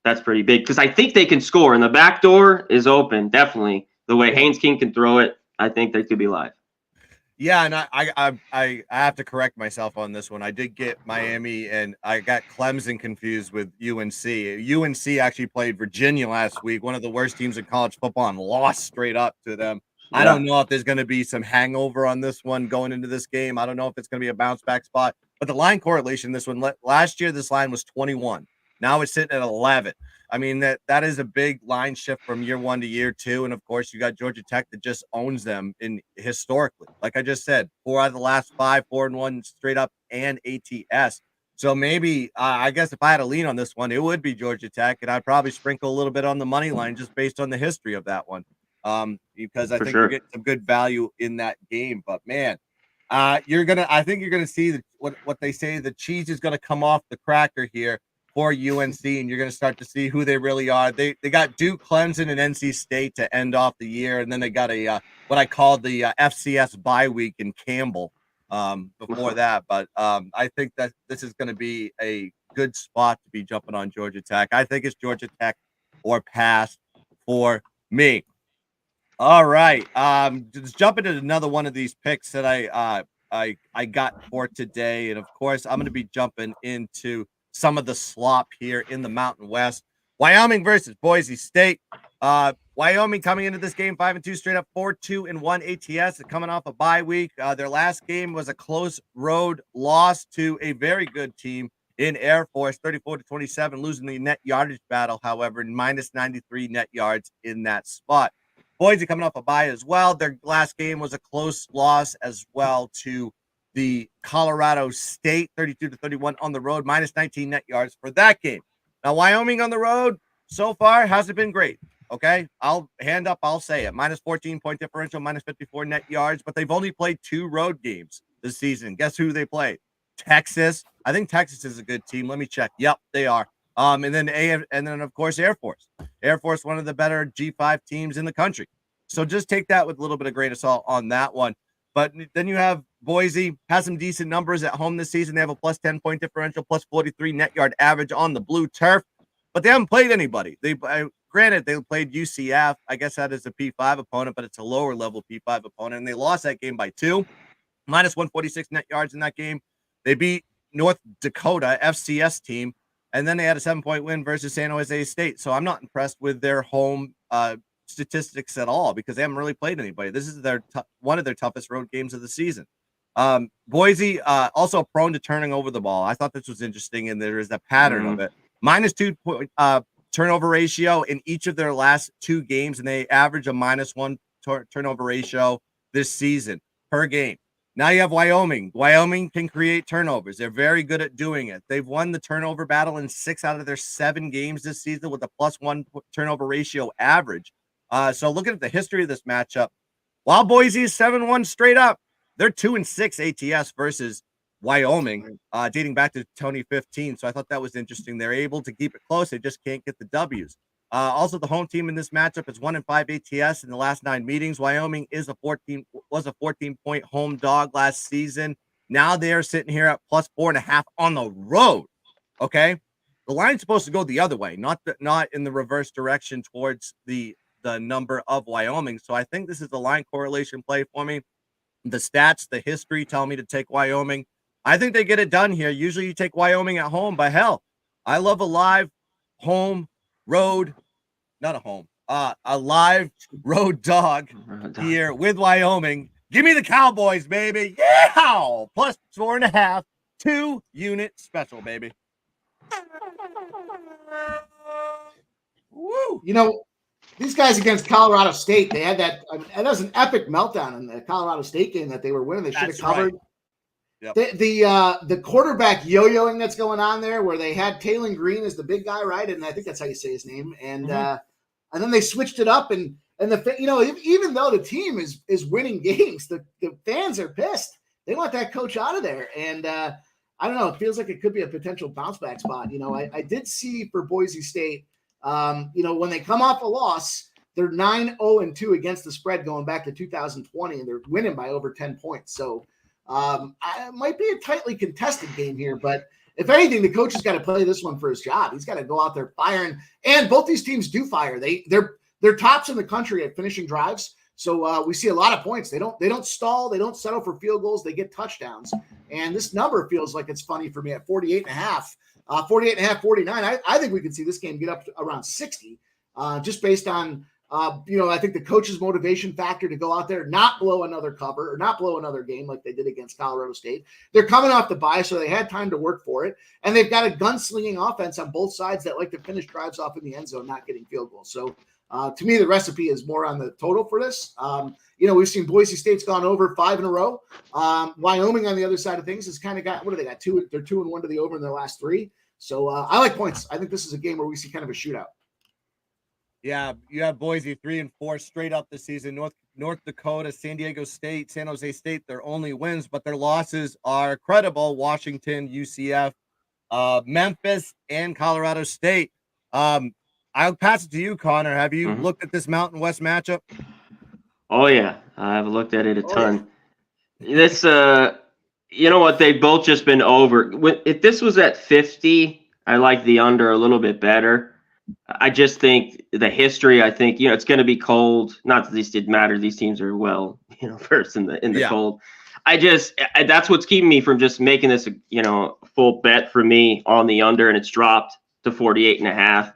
that's pretty big because I think they can score, and the back door is open. Definitely the way Haynes King can throw it, I think they could be live. Yeah, and I have to correct myself on this one. I did get Miami, and I got Clemson confused with UNC. UNC actually played Virginia last week, one of the worst teams in college football, and lost straight up to them. Yeah. I don't know if there's going to be some hangover on this one going into this game. I don't know if it's going to be a bounce back spot. But the line correlation, this one, last year this line was 21. Now it's sitting at 11. I mean, that is a big line shift from year one to year two. And, of course, you got Georgia Tech that just owns them historically. Like I just said, 4 out of the last 5, 4-1 straight up and ATS. So maybe I guess if I had a lean on this one, it would be Georgia Tech. And I'd probably sprinkle a little bit on the money line just based on the history of that one. Because I think you're getting some good value in that game. But, man, I think you're going to see what they say. The cheese is going to come off the cracker here for UNC, and you're going to start to see who they really are. They got Duke, Clemson, and NC State to end off the year, and then they got what I call the FCS bye week in Campbell. before that. But I think that this is going to be a good spot to be jumping on Georgia Tech. I think it's Georgia Tech or pass for me. All right. Just jump into another one of these picks that I got for today. And of course, I'm going to be jumping into some of the slop here in the Mountain West. Wyoming versus Boise State. Wyoming coming into this game 5-2 straight up, 4-2-1 ATS, coming off a bye week. Their last game was a close road loss to a very good team in Air Force, 34-27, losing the net yardage battle, however, minus 93 net yards in that spot. Boise coming off a bye as well. Their last game was a close loss as well to the Colorado State, 32-31 on the road, minus 19 net yards for that game. Now, Wyoming on the road so far hasn't been great. Okay, I'll say it. Minus 14-point differential, minus 54 net yards, but they've only played 2 road games this season. Guess who they played? Texas. I think Texas is a good team. Let me check. Yep, they are. And then of course Air Force. Air Force, one of the better G5 teams in the country. So just take that with a little bit of grain of salt on that one. But then you have Boise, has some decent numbers at home this season. They have a plus 10-point differential, plus 43 net yard average on the blue turf, but they haven't played anybody. Granted, they played UCF. I guess that is a P5 opponent, but it's a lower level P5 opponent, and they lost that game by 2, minus 146 net yards in that game. They beat North Dakota FCS team, and then they had a 7-point win versus San Jose State. So I'm not impressed with their home statistics at all because they haven't really played anybody. This is one of their toughest road games of the season. Boise also prone to turning over the ball. I thought this was interesting, and there is a pattern of it. Minus 2 turnover ratio in each of their last 2 games, and they average a minus 1 turnover ratio this season per game. Now you have Wyoming. Wyoming can create turnovers. They're very good at doing it. They've won the turnover battle in 6 out of their 7 games this season with a plus 1 turnover ratio average. So looking at the history of this matchup, while Boise is 7-1 straight up, they're 2-6 ATS versus Wyoming, dating back to 2015. So I thought that was interesting. They're able to keep it close. They just can't get the W's. Also, the home team in this matchup is 1-5 ATS in the last 9 meetings. Wyoming was a 14-point home dog last season. Now they are sitting here at plus 4.5 on the road. Okay, the line's supposed to go the other way, not in the reverse direction towards the number of Wyoming. So I think this is a line correlation play for me. The stats, the history tell me to take Wyoming. I think they get it done here. Usually you take Wyoming at home, but hell, I love a live home road, a live road dog here with Wyoming. Give me the Cowboys, baby. Yeah, plus 4.5, 2-unit special, baby. Woo! You know, these guys against Colorado State, they had that. That was an epic meltdown in the Colorado State game that they were winning. They should have covered. Right. Yep. The quarterback yo-yoing that's going on there, where they had Taylor Green as the big guy, right? And I think that's how you say his name. And and then they switched it up, and even though the team is winning games, the fans are pissed. They want that coach out of there, and I don't know. It feels like it could be a potential bounce back spot. I did see for Boise State, when they come off a loss, they're 9-0-2 against the spread going back to 2020, and they're winning by over 10 points. So. It might be a tightly contested game here, but if anything, the coach has got to play this one for his job. He's got to go out there firing, and both these teams do fire. They're tops in the country at finishing drives, so we see a lot of points. They don't stall. They don't settle for field goals. They get touchdowns, and this number feels like it's funny for me at 48.5, 49. I think we could see this game get up to around 60, just based on. I think the coach's motivation factor to go out there, not blow another cover or not blow another game like they did against Colorado State. They're coming off the bye, so they had time to work for it. And they've got a gunslinging offense on both sides that like to finish drives off in the end zone, not getting field goals. So to me, the recipe is more on the total for this. We've seen Boise State's gone over 5 in a row. Wyoming on the other side of things has kind of got, what do they got? 2? They're 2-1 to the over in their last 3. So I like points. I think this is a game where we see kind of a shootout. Yeah, you have Boise 3-4 straight up this season. North Dakota, San Diego State, San Jose State, their only wins, but their losses are credible. Washington, UCF, Memphis, and Colorado State. I'll pass it to you, Connor. Have you looked at this Mountain West matchup? Oh, yeah. I've looked at it a ton. Yeah. You know what? They've both just been over. If this was at 50, I like the under a little bit better. I just think the history. I think it's going to be cold. Not that these didn't matter. These teams are first in the cold. That's what's keeping me from just making this full bet for me on the under, and it's dropped to 48.5.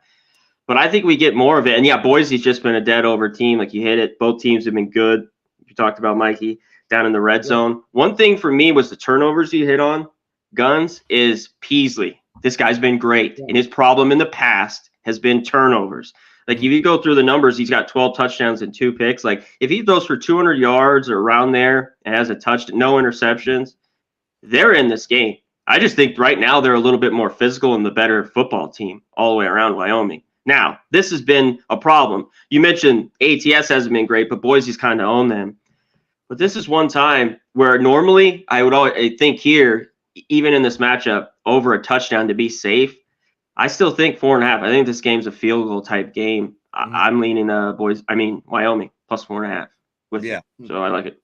But I think we get more of it. And yeah, Boise's just been a dead over team. Like you hit it. Both teams have been good. You talked about Mikey down in the red zone. One thing for me was the turnovers you hit on, Guns, is Peasley. This guy's been great. And his problem in the past has been turnovers. Like if you go through the numbers, he's got 12 touchdowns and 2 picks. Like if he throws for 200 yards or around there and has a touchdown, no interceptions, they're in this game. I just think right now they're a little bit more physical and the better football team all the way around Wyoming. Now, this has been a problem. You mentioned ATS hasn't been great, but Boise's kind of owned them. But this is one time where normally I think here, even in this matchup, over a touchdown to be safe. I still think 4.5. I think this game's a field goal type game. I'm leaning Wyoming plus 4.5 with you. So I like it.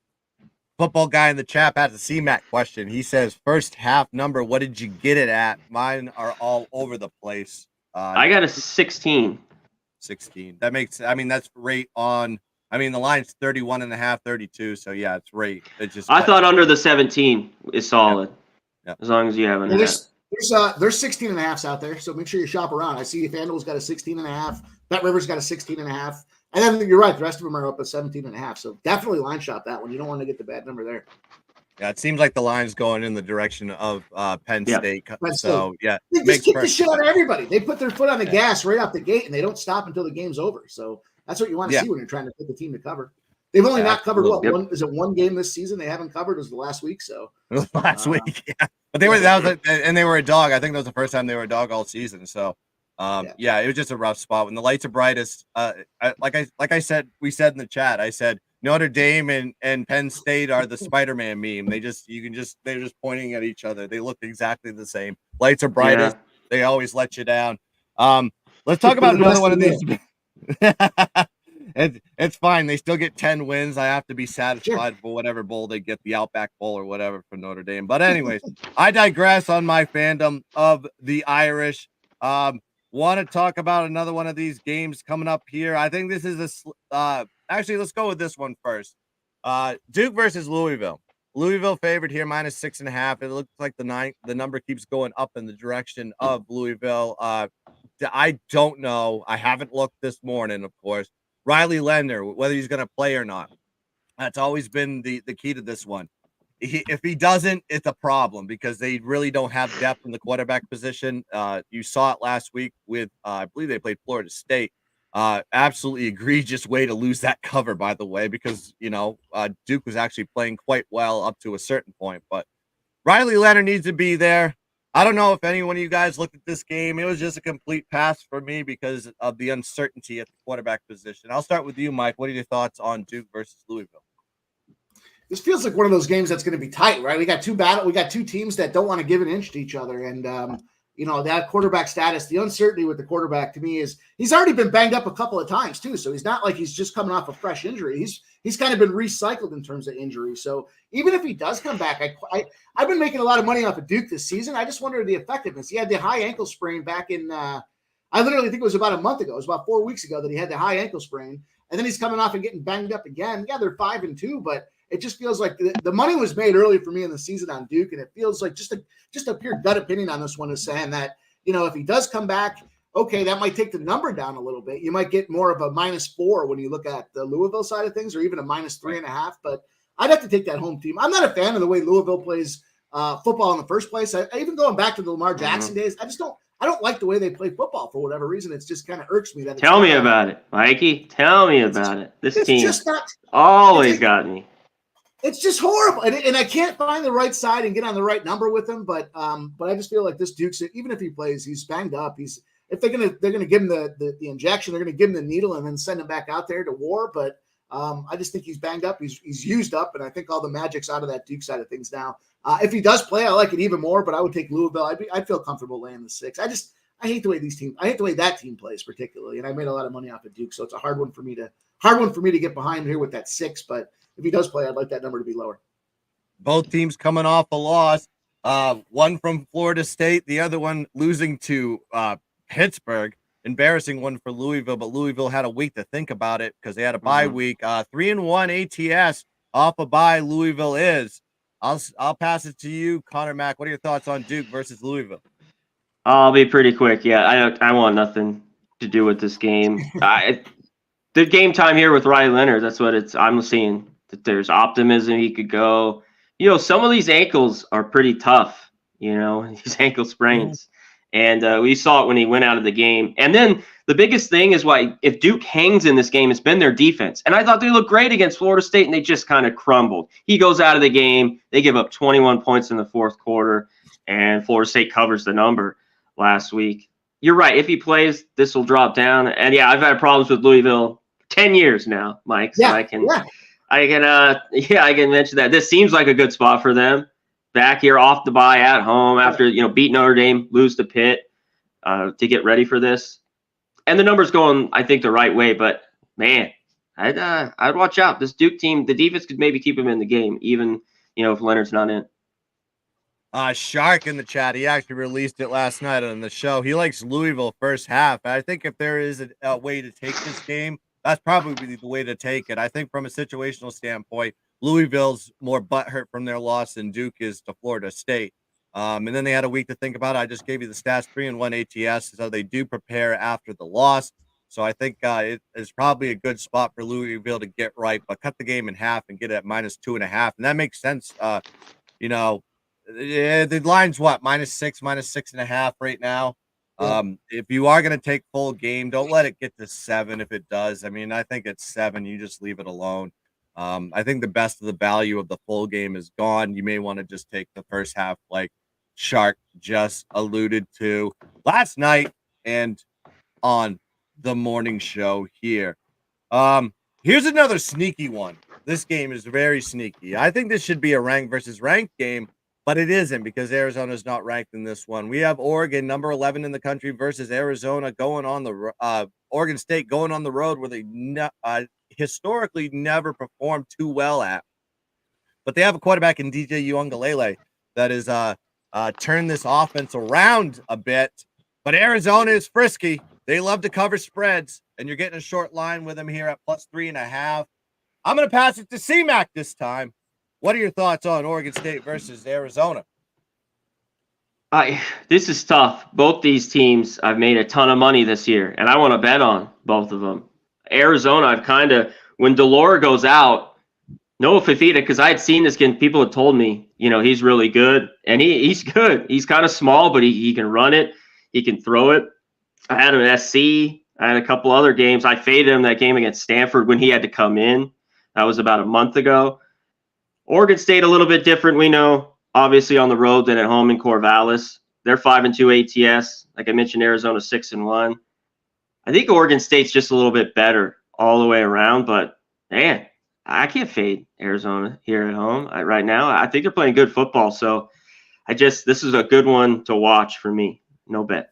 Football guy in the chat has a CMAC question. He says, first half number, what did you get it at? Mine are all over the place. I got a 16. 16. That makes, that's right on. The line's 31.5, 32. So yeah, it's right. It's just. I thought under the 17 is solid. Yeah. As long as you have an. There's 16.5s out there, so make sure you shop around. I see FanDuel's got a 16.5. Bet Rivers got a 16.5. And then you're right, the rest of them are up at 17.5. So definitely line shop that one. You don't want to get the bad number there. Yeah, it seems like the line's going in the direction of Penn State. So yeah, they just kick the shit out of everybody. They put their foot on the gas right off the gate, and they don't stop until the game's over. So that's what you want to see when you're trying to pick the team to cover. They've only not covered one game this season they haven't covered was the last week. So last week, yeah. But they were they were a dog. I think that was the first time they were a dog all season. So it was just a rough spot when the lights are brightest. Like I said, we said in the chat, I said Notre Dame and Penn State are the Spider-Man meme. They're just pointing at each other. They look exactly the same. Lights are brightest. They always let you down. Let's talk about another one of these. It's fine. They still get 10 wins. I have to be satisfied for whatever bowl they get, the Outback Bowl or whatever for Notre Dame. But anyways, I digress on my fandom of the Irish. Want to talk about another one of these games coming up here. I think this is actually, let's go with this one first. Duke versus Louisville. Louisville favored here, -6.5. It looks like the number keeps going up in the direction of Louisville. I don't know. I haven't looked this morning, of course. Riley Leonard, whether he's going to play or not. That's always been the key to this one. If he doesn't, it's a problem because they really don't have depth in the quarterback position. You saw it last week with, I believe they played Florida State. Absolutely egregious way to lose that cover, by the way, because, Duke was actually playing quite well up to a certain point. But Riley Leonard needs to be there. I don't know if any one of you guys looked at this game. It was just a complete pass for me because of the uncertainty at the quarterback position. I'll start with you, Mike. What are your thoughts on Duke versus Louisville? This feels like one of those games that's going to be tight, right? We got two teams that don't want to give an inch to each other. And, that quarterback status, the uncertainty with the quarterback to me is he's already been banged up a couple of times too. So he's not like he's just coming off a fresh injury. He's kind of been recycled in terms of injury. So even if he does come back, I've been making a lot of money off of Duke this season. I just wonder the effectiveness. He had the high ankle sprain back in, I literally think it was about a month ago. It was about 4 weeks ago that he had the high ankle sprain. And then he's coming off and getting banged up again. Yeah, they're 5-2, but it just feels like the money was made early for me in the season on Duke, and it feels like just a pure gut opinion on this one is saying that, if he does come back, okay, that might take the number down a little bit. You might get more of a -4 when you look at the Louisville side of things, or even a -3.5. But I'd have to take that home team. I'm not a fan of the way Louisville plays football in the first place. I even going back to the Lamar Jackson days, I don't like the way they play football for whatever reason. It's just kind of irks me that. Tell me about it, Mikey. Tell me about it. This team just always got me. It's just horrible, and I can't find the right side and get on the right number with him. But I just feel like this Duke's, even if he plays, he's banged up. If they're gonna give him the injection, they're gonna give him the needle and then send him back out there to war. But I just think he's banged up. He's used up, and I think all the magic's out of that Duke side of things now. If he does play, I like it even more. But I would take Louisville. I'd feel comfortable laying the 6. I hate the way I hate the way that team plays particularly, and I made a lot of money off of Duke, so it's a hard one for me to get behind here with that 6. But if he does play, I'd like that number to be lower. Both teams coming off a loss. One from Florida State, the other one losing to Pittsburgh. Embarrassing one for Louisville, but Louisville had a week to think about it because they had a bye week. 3-1 ATS off a bye. Louisville is. I'll pass it to you, Connor Mack. What are your thoughts on Duke versus Louisville? I'll be pretty quick. Yeah, I want nothing to do with this game. The game time here with Riley Leonard. That's what I'm seeing. That there's optimism he could go. Some of these ankles are pretty tough. These ankle sprains. And we saw it when he went out of the game. And then the biggest thing is why if Duke hangs in this game, it's been their defense. And I thought they looked great against Florida State, and they just kind of crumbled. He goes out of the game. They give up 21 points in the fourth quarter, and Florida State covers the number last week. You're right. If he plays, this will drop down. And, yeah, I've had problems with Louisville 10 years now, Mike. So I can mention that. This seems like a good spot for them. Back here off the bye at home after, beat Notre Dame, lose to Pitt to get ready for this. And the number's going, I think, the right way. But, man, I'd watch out. This Duke team, the defense could maybe keep him in the game, even, if Leonard's not in. Shark in the chat, he actually released it last night on the show. He likes Louisville first half. I think if there is a way to take this game, that's probably the way to take it. I think from a situational standpoint, Louisville's more butthurt from their loss than Duke is to Florida State. And then they had a week to think about it. I just gave you the stats, 3-1 ATS, so they do prepare after the loss. So I think it is probably a good spot for Louisville to get right, but cut the game in half and get it at -2.5. And that makes sense. The line's what? -6, -6.5 right now. If you are going to take full game, don't let it get to 7 if it does. I mean, I think it's 7. You just leave it alone. I think the best of the value of the full game is gone. You may want to just take the first half, like Shark just alluded to last night and on the morning show here. Here's another sneaky one. This game is very sneaky. I think this should be a ranked versus ranked game, but it isn't because Arizona is not ranked in this one. We have Oregon, number 11 in the country, versus Arizona going on the Oregon State going on the road where they historically never performed too well at. But they have a quarterback in DJ Uiagalelei that is turned this offense around a bit. But Arizona is frisky. They love to cover spreads, and you're getting a short line with them here at +3.5. I'm going to pass it to C-Mac this time. What are your thoughts on Oregon State versus Arizona? This is tough. Both these teams, I've made a ton of money this year, and I want to bet on both of them. Arizona, when Delore goes out, no Fafita, because I had seen this game. People had told me, he's really good, and he's good. He's kind of small, but he can run it. He can throw it. I had him at SC. I had a couple other games. I faded him that game against Stanford when he had to come in. That was about a month ago. Oregon State, a little bit different, we know, obviously on the road than at home in Corvallis. They're 5-2 ATS. Like I mentioned, Arizona 6-1. I think Oregon State's just a little bit better all the way around, but man, I can't fade Arizona here at home right now. I think they're playing good football, so this is a good one to watch for me. No bet.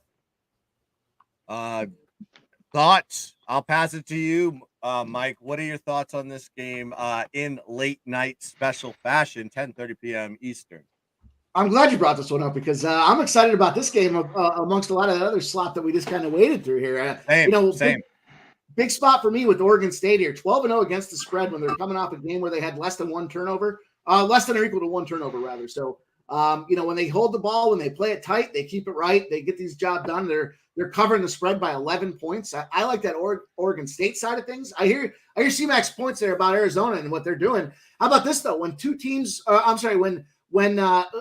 Thoughts? I'll pass it to you, Mike. What are your thoughts on this game in late night special fashion, 10:30 p.m. Eastern? I'm glad you brought this one up because I'm excited about this game amongst a lot of the other slot that we just kind of waded through here. Same. Big spot for me with Oregon State here, 12-0 against the spread when they're coming off a game where they had less than one turnover, less than or equal to one turnover rather. So, when they hold the ball, when they play it tight, they keep it right, they get these jobs done. They're covering the spread by 11 points. I like that Oregon State side of things. I hear C-Mac's points there about Arizona and what they're doing. How about this though? When two teams, when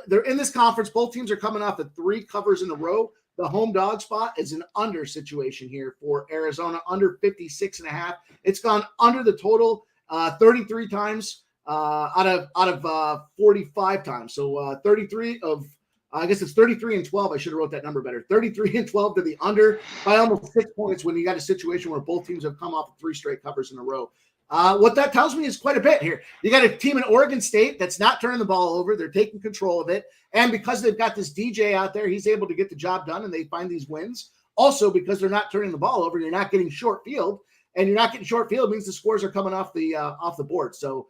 they're in this conference, both teams are coming off of 3 covers in a row. The home dog spot is an under situation here for Arizona, under 56.5. It's gone under the total 33 times out of 45 times. So 33 of, I guess it's 33 and 12. I should have wrote that number better. 33 and 12 to the under by almost 6 points when you got a situation where both teams have come off of 3 straight covers in a row. What that tells me is quite a bit here. You got a team in Oregon State that's not turning the ball over. They're taking control of it. And because they've got this DJ out there, he's able to get the job done and they find these wins. Also, because they're not turning the ball over, you're not getting short field. And you're not getting short field means the scores are coming off the board. So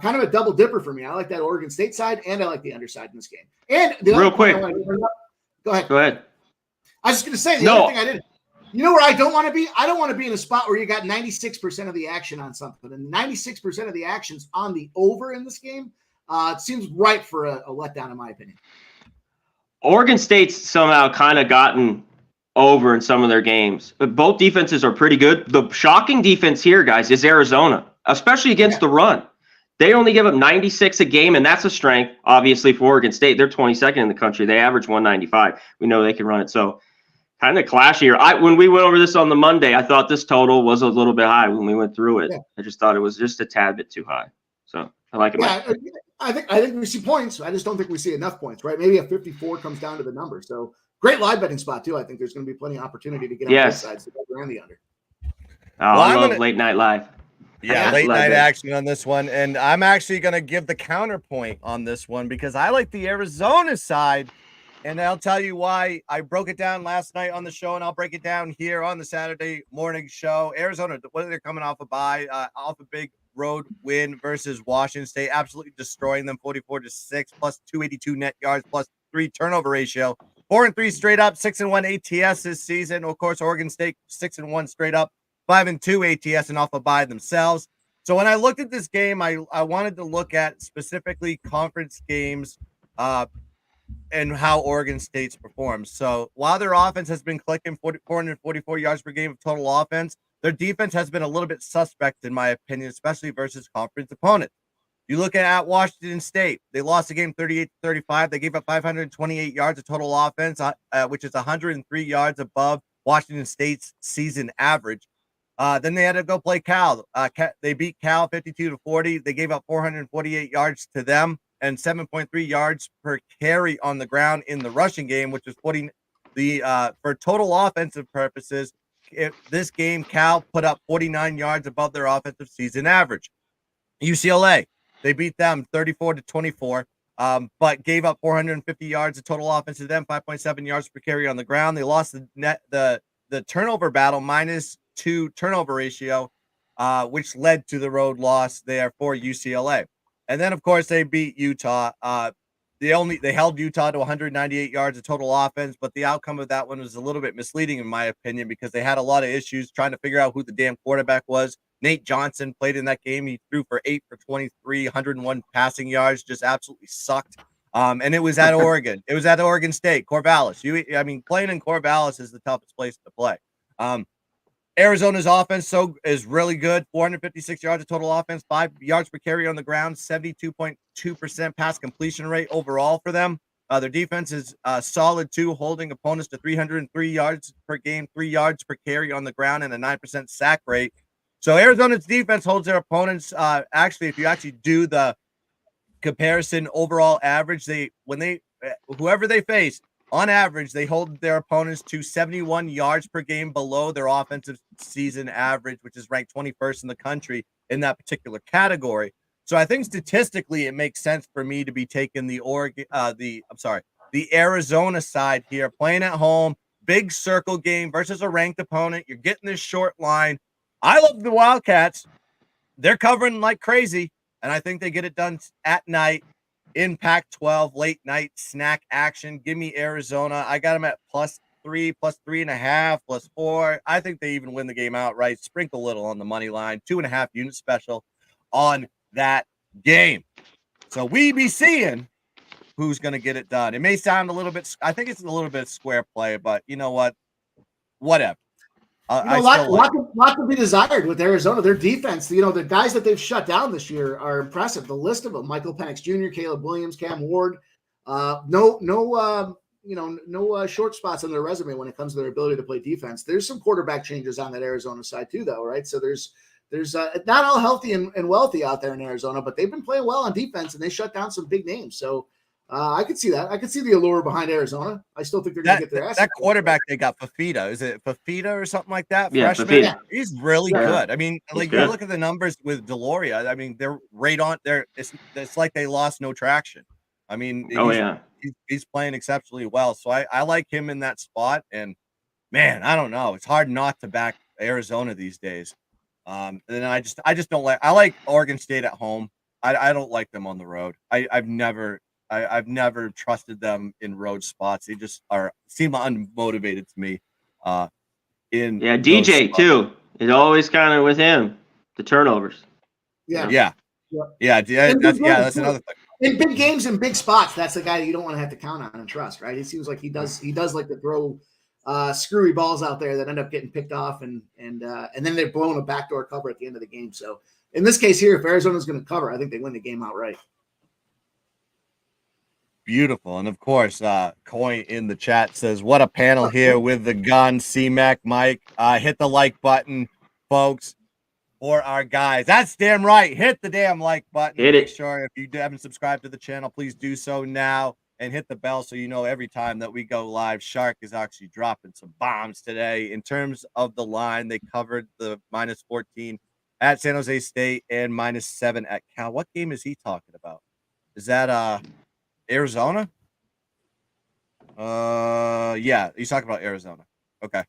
Kind of a double dipper for me. I like that Oregon State side, and I like the underside in this game. And the Real other point quick. Go ahead. Go ahead. I was just going to say the other thing I did. You know where I don't want to be? I don't want to be in a spot where you got 96% of the action on something, and 96% of the action's on the over in this game. It seems right for a letdown, in my opinion. Oregon State's somehow kind of gotten over in some of their games. But both defenses are pretty good. The shocking defense here, guys, is Arizona, especially against the run. They only give up 96 a game, and that's a strength, obviously, for Oregon State. They're 22nd in the country. They average 195. We know they can run it. So kind of clashier. When we went over this on the Monday, I thought this total was a little bit high when we went through it. Yeah. I just thought it was just a tad bit too high. So I like it. Yeah, I think we see points. I just don't think we see enough points, right? Maybe a 54 comes down to the number. So great live betting spot, too. I think there's going to be plenty of opportunity to get on both sides to go around the under. I love late night live. Yeah, late night action on this one. And I'm actually going to give the counterpoint on this one because I like the Arizona side. And I'll tell you why. I broke it down last night on the show, and I'll break it down here on the Saturday morning show. Arizona, whether they're coming off a bye, off a big road win versus Washington State, absolutely destroying them 44-6, plus 282 net yards, plus 3 turnover ratio. 4-3 straight up, 6-1 ATS this season. Of course, Oregon State 6-1 straight up, 5-2 ATS and off a bye themselves. So when I looked at this game, I wanted to look at specifically conference games and how Oregon State's performs. So while their offense has been clicking 444 yards per game of total offense, their defense has been a little bit suspect, in my opinion, especially versus conference opponents. You look at Washington State, they lost the game 38-35. They gave up 528 yards of total offense, which is 103 yards above Washington State's season average. Then they had to go play Cal. They beat Cal 52-40. They gave up 448 yards to them and 7.3 yards per carry on the ground in the rushing game, which is putting the for total offensive purposes. This game, Cal put up 49 yards above their offensive season average. UCLA, they beat them 34-24, but gave up 450 yards of total offense to them, 5.7 yards per carry on the ground. They lost the turnover battle, -2 turnover ratio, which led to the road loss there for UCLA. And then, of course, they beat Utah. They held Utah to 198 yards of total offense, but the outcome of that one was a little bit misleading, in my opinion, because they had a lot of issues trying to figure out who the damn quarterback was. Nate Johnson played in that game. He threw for 8 for 23, 101 passing yards, just absolutely sucked. And it was at Oregon. It was at Oregon State, Corvallis. Playing in Corvallis is the toughest place to play. Arizona's offense is really good. 456 yards of total offense, 5 yards per carry on the ground, 72.2% pass completion rate overall for them. Their defense is solid too, holding opponents to 303 yards per game, 3 yards per carry on the ground, and a 9% sack rate. So Arizona's defense holds their opponents. If you actually do the comparison overall average, whoever they face, on average, they hold their opponents to 71 yards per game below their offensive season average, which is ranked 21st in the country in that particular category. So I think statistically, it makes sense for me to be taking the Arizona side here, playing at home, big circle game versus a ranked opponent. You're getting this short line. I love the Wildcats. They're covering like crazy, and I think they get it done at night. In Pac-12, late night snack action. Give me Arizona. I got them at +3, +3.5, +4. I think they even win the game outright. Sprinkle a little on the money line. 2.5 unit special on that game. So we be seeing who's going to get it done. It may sound a little bit, I think it's a little bit square play, but you know what? Whatever. A lot to be desired with Arizona. Their defense, the guys that they've shut down this year are impressive. The list of them: Michael Penix Jr., Caleb Williams, Cam Ward. No short spots on their resume when it comes to their ability to play defense. There's some quarterback changes on that Arizona side too, though, right? So there's not all healthy and wealthy out there in Arizona, but they've been playing well on defense and they shut down some big names. So I could see that. I could see the allure behind Arizona. I still think they're going to get their ass. That quarterback they got, Fafita. Is it Fafita or something like that? Yeah, freshman. Fafita. He's really good. I mean, you look at the numbers with Deloria. I mean, they're right on there. It's like they lost no traction. I mean, he's playing exceptionally well. So I like him in that spot. And man, I don't know. It's hard not to back Arizona these days. And then I just don't like. I like Oregon State at home. I don't like them on the road. I've never trusted them in road spots. They just seem unmotivated to me. Yeah, DJ too. It's always kind of with him, the turnovers. Yeah. That's another thing. In big games and big spots, that's the guy you don't want to have to count on and trust, right? It seems like he does like to throw screwy balls out there that end up getting picked off, and then they're blowing a backdoor cover at the end of the game. So in this case here, if Arizona's going to cover, I think they win the game outright. Beautiful. And of course, Coin in the chat says, what a panel here with the gun, C-Mac, Mike. Hit the like button, folks, for our guys. That's damn right. Hit the damn like button. Make sure if you haven't subscribed to the channel, please do so now and hit the bell so you know every time that we go live. Shark is actually dropping some bombs today. In terms of the line, they covered the -14 at San Jose State and -7 at Cal. What game is he talking about? Is that Arizona? Yeah, he's talking about Arizona. Okay.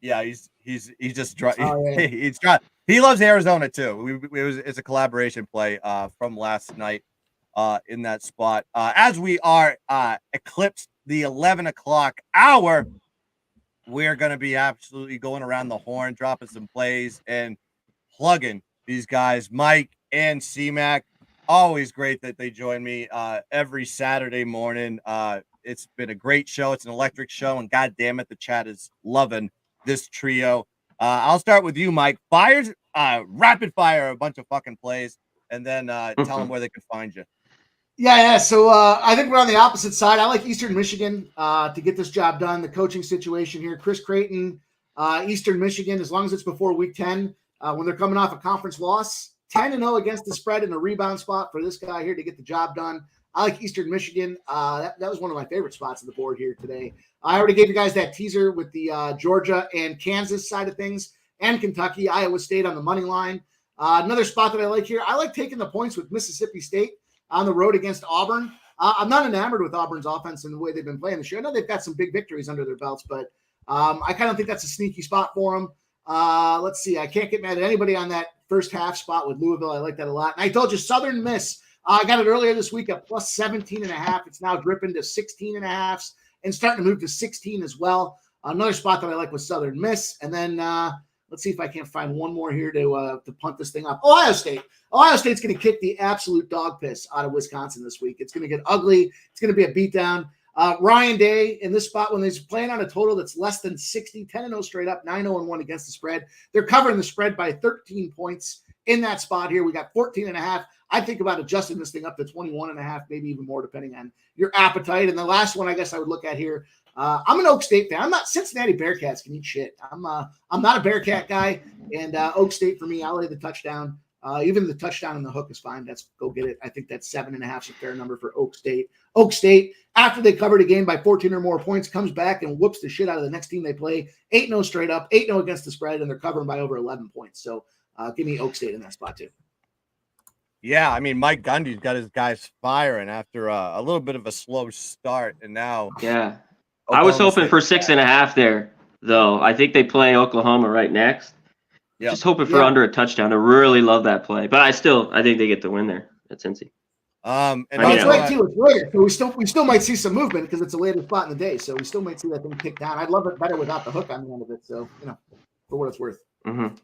Yeah, he's just he loves Arizona too. It's a collaboration play from last night in that spot. As we are eclipsed the 11 o'clock hour, we're gonna be absolutely going around the horn, dropping some plays and plugging these guys, Mike and C-Mac. Always great that they join me every Saturday morning. It's been a great show. It's an electric show, and God damn it, the chat is loving this trio. I'll start with you, Mike. Rapid fire a bunch of fucking plays, and then tell them where they can find you. Yeah. So I think we're on the opposite side. I like Eastern Michigan to get this job done. The coaching situation here, Chris Creighton, Eastern Michigan, as long as it's before week 10, when they're coming off a conference loss, 10-0 against the spread in a rebound spot for this guy here to get the job done. I like Eastern Michigan. That was one of my favorite spots on the board here today. I already gave you guys that teaser with the Georgia and Kansas side of things, and Kentucky, Iowa State on the money line. Another spot that I like here, I like taking the points with Mississippi State on the road against Auburn. I'm not enamored with Auburn's offense and the way they've been playing this year. I know they've got some big victories under their belts, but I kind of think that's a sneaky spot for them. Let's see. I can't get mad at anybody on that first half spot with Louisville. I like that a lot. And I told you Southern Miss. I got it earlier this week at plus 17.5. It's now dripping to 16.5 and starting to move to 16 as well. Another spot that I like was Southern Miss. And then let's see if I can't find one more here to punt this thing up. Ohio State. Ohio State's going to kick the absolute dog piss out of Wisconsin this week. It's going to get ugly. It's going to be a beatdown. Ryan Day in this spot when he's playing on a total that's less than 60, 10-0 straight up, 9-0-1 against the spread. They're covering the spread by 13 points in that spot here. We got 14.5. I think about adjusting this thing up to 21.5, maybe even more, depending on your appetite. And the last one I guess I would look at here, I'm an Oak State fan. I'm not Cincinnati Bearcats can eat shit. I'm not a Bearcat guy, and Oak State for me, I'll lay the touchdown. Even the touchdown and the hook is fine. Let's go get it. I think that's 7.5 is a fair number for Oak State. Oak State, after they covered a game by 14 or more points, comes back and whoops the shit out of the next team they play. 8-0 straight up, 8-0 against the spread, and they're covering by over 11 points. So give me Oak State in that spot too. Yeah, I mean, Mike Gundy's got his guys firing after a little bit of a slow start, and now. Yeah, I was hoping for 6.5 there, though. I think they play Oklahoma right next. Yep. Just hoping for under a touchdown. I really love that play, but I think they get the win there at Cincy. And it's late too. It's later, so we still might see some movement because it's a later spot in the day. So we still might see that thing kick down. I'd love it better without the hook on the end of it. So for what it's worth. Mm-hmm.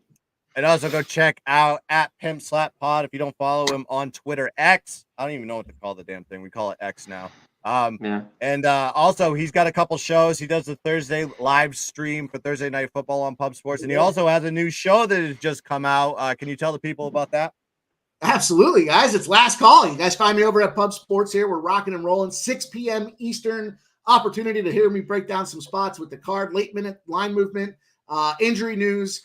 And also go check out at Pimp Slap Pod if you don't follow him on Twitter X. I don't even know what to call the damn thing. We call it X now. And also he's got a couple shows. He does the Thursday live stream for Thursday Night Football on Pub Sports, and he also has a new show that has just come out. Can you tell the people about that? Absolutely, guys. It's Last Call. You guys find me over at Pub Sports here. We're rocking and rolling. 6 p.m. Eastern. Opportunity to hear me break down some spots with the card, late minute line movement, injury news.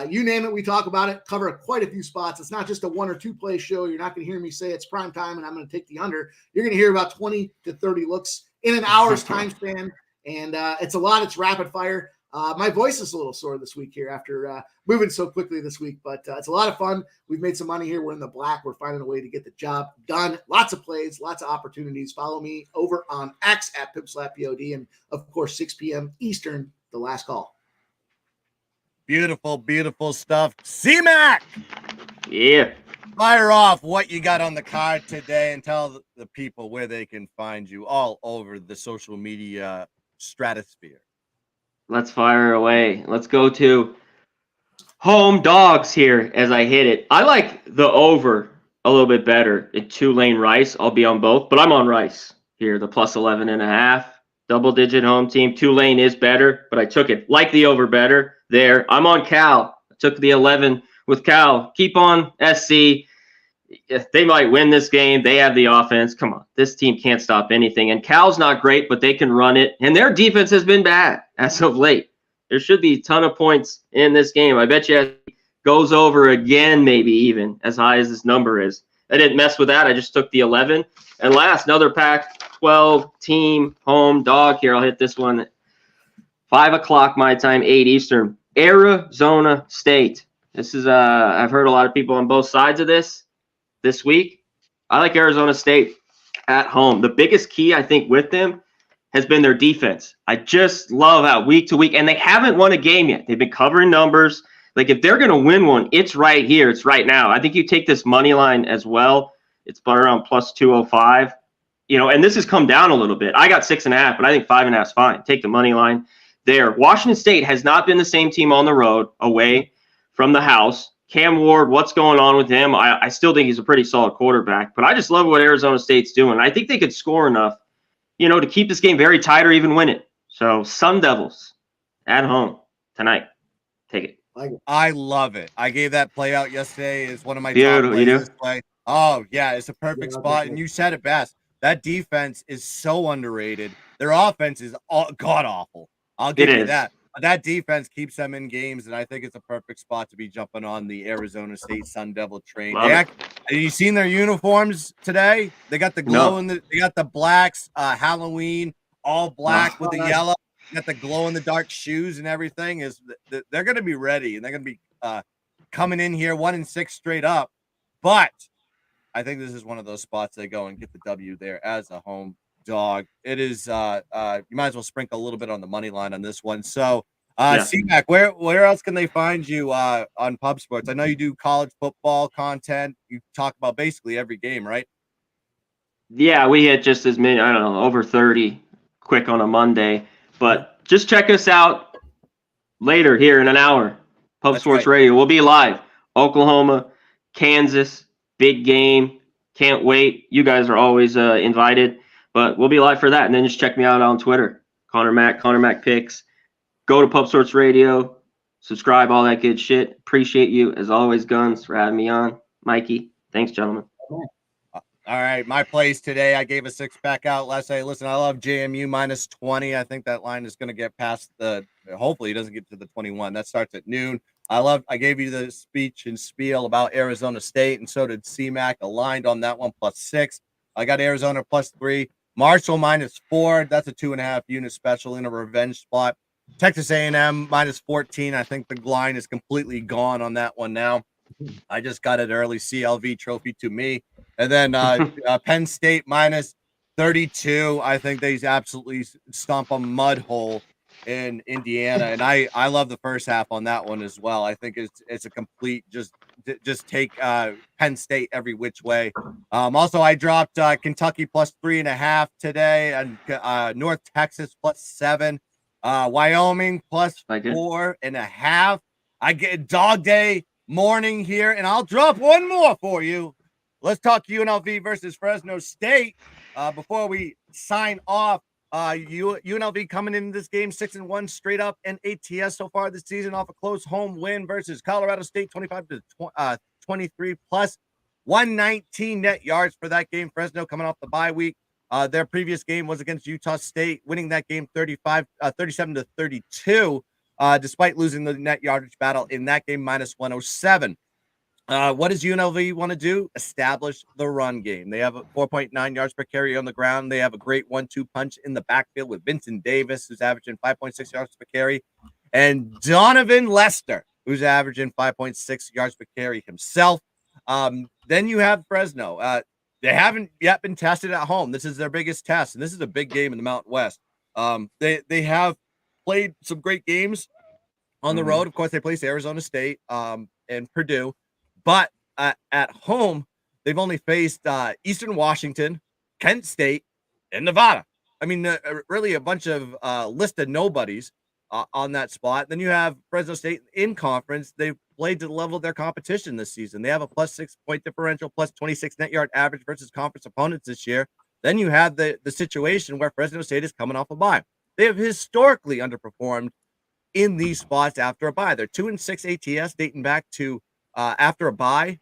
You name it, we talk about it, cover quite a few spots. It's not just a 1 or 2 play show. You're not going to hear me say it's prime time and I'm going to take the under. You're going to hear about 20 to 30 looks in an hour's time span. And it's a lot. It's rapid fire. My voice is a little sore this week here after moving so quickly this week, but it's a lot of fun. We've made some money here. We're in the black. We're finding a way to get the job done. Lots of plays, lots of opportunities. Follow me over on X at PimpSlapPod. And of course, 6 p.m. Eastern, the Last Call. Beautiful, beautiful stuff. C-Mac! Yeah. Fire off what you got on the card today and tell the people where they can find you all over the social media stratosphere. Let's fire away. Let's go to home dogs here as I hit it. I like the over a little bit better at Tulane Rice. I'll be on both, but I'm on Rice here, the plus 11.5. Double-digit home team. Tulane is better, but I took it. Like the over better there. I'm on Cal. I took the 11 with Cal. Keep on SC. They might win this game. They have the offense. Come on. This team can't stop anything. And Cal's not great, but they can run it. And their defense has been bad as of late. There should be a ton of points in this game. I bet you it goes over again, maybe even as high as this number is. I didn't mess with that. I just took the 11. And last, another Pac-12 team home dog here. I'll hit this one at 5 o'clock my time, 8 Eastern. Arizona State. This is I've heard a lot of people on both sides of this week. I like Arizona State at home. The biggest key, I think, with them has been their defense. I just love how week to week, and they haven't won a game yet. They've been covering numbers. Like, if they're going to win one, it's right here. It's right now. I think you take this money line as well. It's around plus 205. And this has come down a little bit. I got 6.5, but I think 5.5 is fine. Take the money line there. Washington State has not been the same team on the road away from the house. Cam Ward, what's going on with him? I still think he's a pretty solid quarterback, but I just love what Arizona State's doing. I think they could score enough, to keep this game very tight or even win it. So Sun Devils at home tonight. Take it. I love it. I gave that play out yesterday as one of my Beautiful, top plays this play. Oh, yeah, it's a perfect spot, and you said it best. That defense is so underrated. Their offense is god-awful. I'll give you that. But that defense keeps them in games, and I think it's a perfect spot to be jumping on the Arizona State Sun Devil train. Have you seen their uniforms today? They got the glow in they got the blacks, Halloween, all black with the yellow. Got the glow in the dark shoes and everything. They're going to be ready, and they're going to be coming in here 1-6 straight up. But I think this is one of those spots they go and get the W there as a home dog. It is you might as well sprinkle a little bit on the money line on this one. So CMAC, where else can they find you on Pub Sports? I know you do college football content. You talk about basically every game, right? Yeah, we hit just as many, I don't know, over 30 quick on a Monday. But just check us out later here in an hour. Pub Sports Radio. We'll be live. Oklahoma, Kansas, big game. Can't wait. You guys are always invited. But we'll be live for that. And then just check me out on Twitter. Connor Mac Picks. Go to Pub Sports Radio. Subscribe, all that good shit. Appreciate you, as always, Guns, for having me on. Mikey, thanks, gentlemen. All right, my plays today. I gave a 6-pack out last night. Listen, I love JMU minus 20. I think that line is going to get past hopefully it doesn't get to the 21. That starts at noon. I gave you the speech and spiel about Arizona State, and so did CMAC, aligned on that one, plus 6. I got Arizona plus 3. Marshall minus 4. That's a 2.5 unit special in a revenge spot. Texas A&M minus 14. I think the line is completely gone on that one now. I just got it early. CLV trophy to me. And then Penn State minus 32. I think they absolutely stomp a mud hole in Indiana. And I love the first half on that one as well. I think it's a complete just take Penn State every which way. Also, I dropped Kentucky plus 3.5 today, and North Texas plus 7. Wyoming plus 4.5. I get dog day morning here, and I'll drop one more for you. Let's talk UNLV versus Fresno State before we sign off. UNLV coming into this game 6-1 straight up and ATS so far this season off a close home win versus Colorado State 25-23 plus 119 net yards for that game. Fresno coming off the bye week. Their previous game was against Utah State, winning that game 37-32, despite losing the net yardage battle in that game, minus 107. What does UNLV want to do? Establish the run game. They have a 4.9 yards per carry on the ground. They have a great 1-2 punch in the backfield with Vincent Davis, who's averaging 5.6 yards per carry, and Donovan Lester, who's averaging 5.6 yards per carry himself. Then you have Fresno. They haven't yet been tested at home. This is their biggest test, and this is a big game in the Mountain West. They have played some great games on the road. Of course, they placed Arizona State and Purdue, but at home, they've only faced Eastern Washington, Kent State, and Nevada. I mean, really a bunch of listed nobodies on that spot. Then you have Fresno State in conference. They've played to the level of their competition this season. They have a plus 6 point differential, plus 26 net yard average versus conference opponents this year. Then you have the situation where Fresno State is coming off a bye. They have historically underperformed in these spots after a bye. They're 2-6 ATS dating back to after a bye,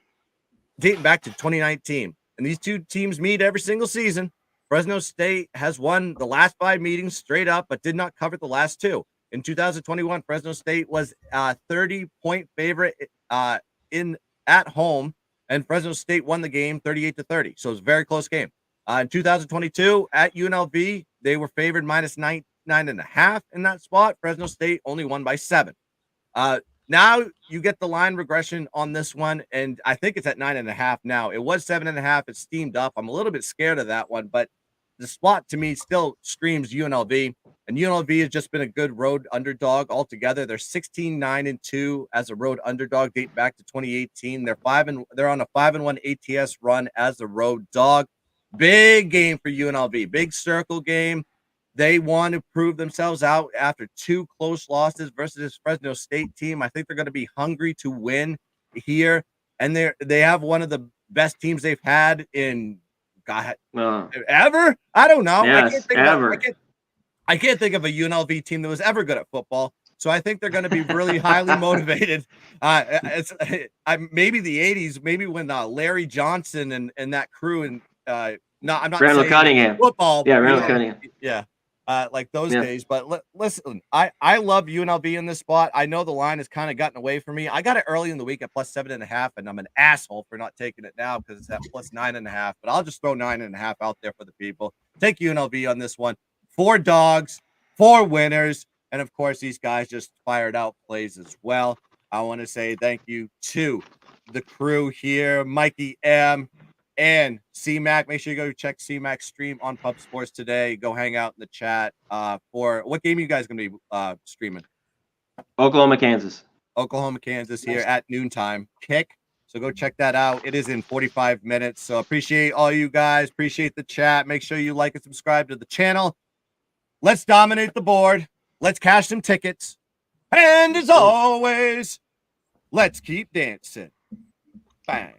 dating back to 2019. And these two teams meet every single season. Fresno State has won the last 5 meetings straight up, but did not cover the last 2. In 2021, Fresno State was a 30-point favorite at home, and Fresno State won the game 38-30. So it was a very close game. In 2022 at UNLV, they were favored minus 9.5 in that spot. Fresno State only won by 7. Now you get the line regression on this one, and I think it's at 9.5 now. It was 7.5. It's steamed up. I'm a little bit scared of that one, but the spot to me still screams UNLV, and UNLV has just been a good road underdog altogether. They're 16-9-2 as a road underdog dating back to 2018. They're on a 5-1 ATS run as a road dog. Big game for UNLV, big circle game. They want to prove themselves out after 2 close losses versus this Fresno State team. I think they're going to be hungry to win here, and they have one of the best teams they've had in ever. I don't know. Yes, I can't think of a UNLV team that was ever good at football. So I think they're going to be really highly motivated. Maybe the 80s, maybe when Larry Johnson and that crew and I'm not Randall saying Cunningham football. Yeah, Randall Cunningham. Yeah. Like those days. But listen, I love UNLV in this spot. I know the line has kind of gotten away from me. I got it early in the week at plus 7.5, and I'm an asshole for not taking it now because it's at plus 9.5. But I'll just throw 9.5 out there for the people. Take UNLV on this one. 4 dogs, 4 winners, and of course these guys just fired out plays as well. I want to say thank you to the crew here, Mikey M. and C-Mac. Make sure you go check C-Mac's stream on Pub Sports today. Go hang out in the chat for what game are you guys going to be streaming? Oklahoma, Kansas here at noontime kick. So go check that out. It is in 45 minutes. So appreciate all you guys. Appreciate the chat. Make sure you like and subscribe to the channel. Let's dominate the board. Let's cash some tickets. And as always, let's keep dancing. Bang.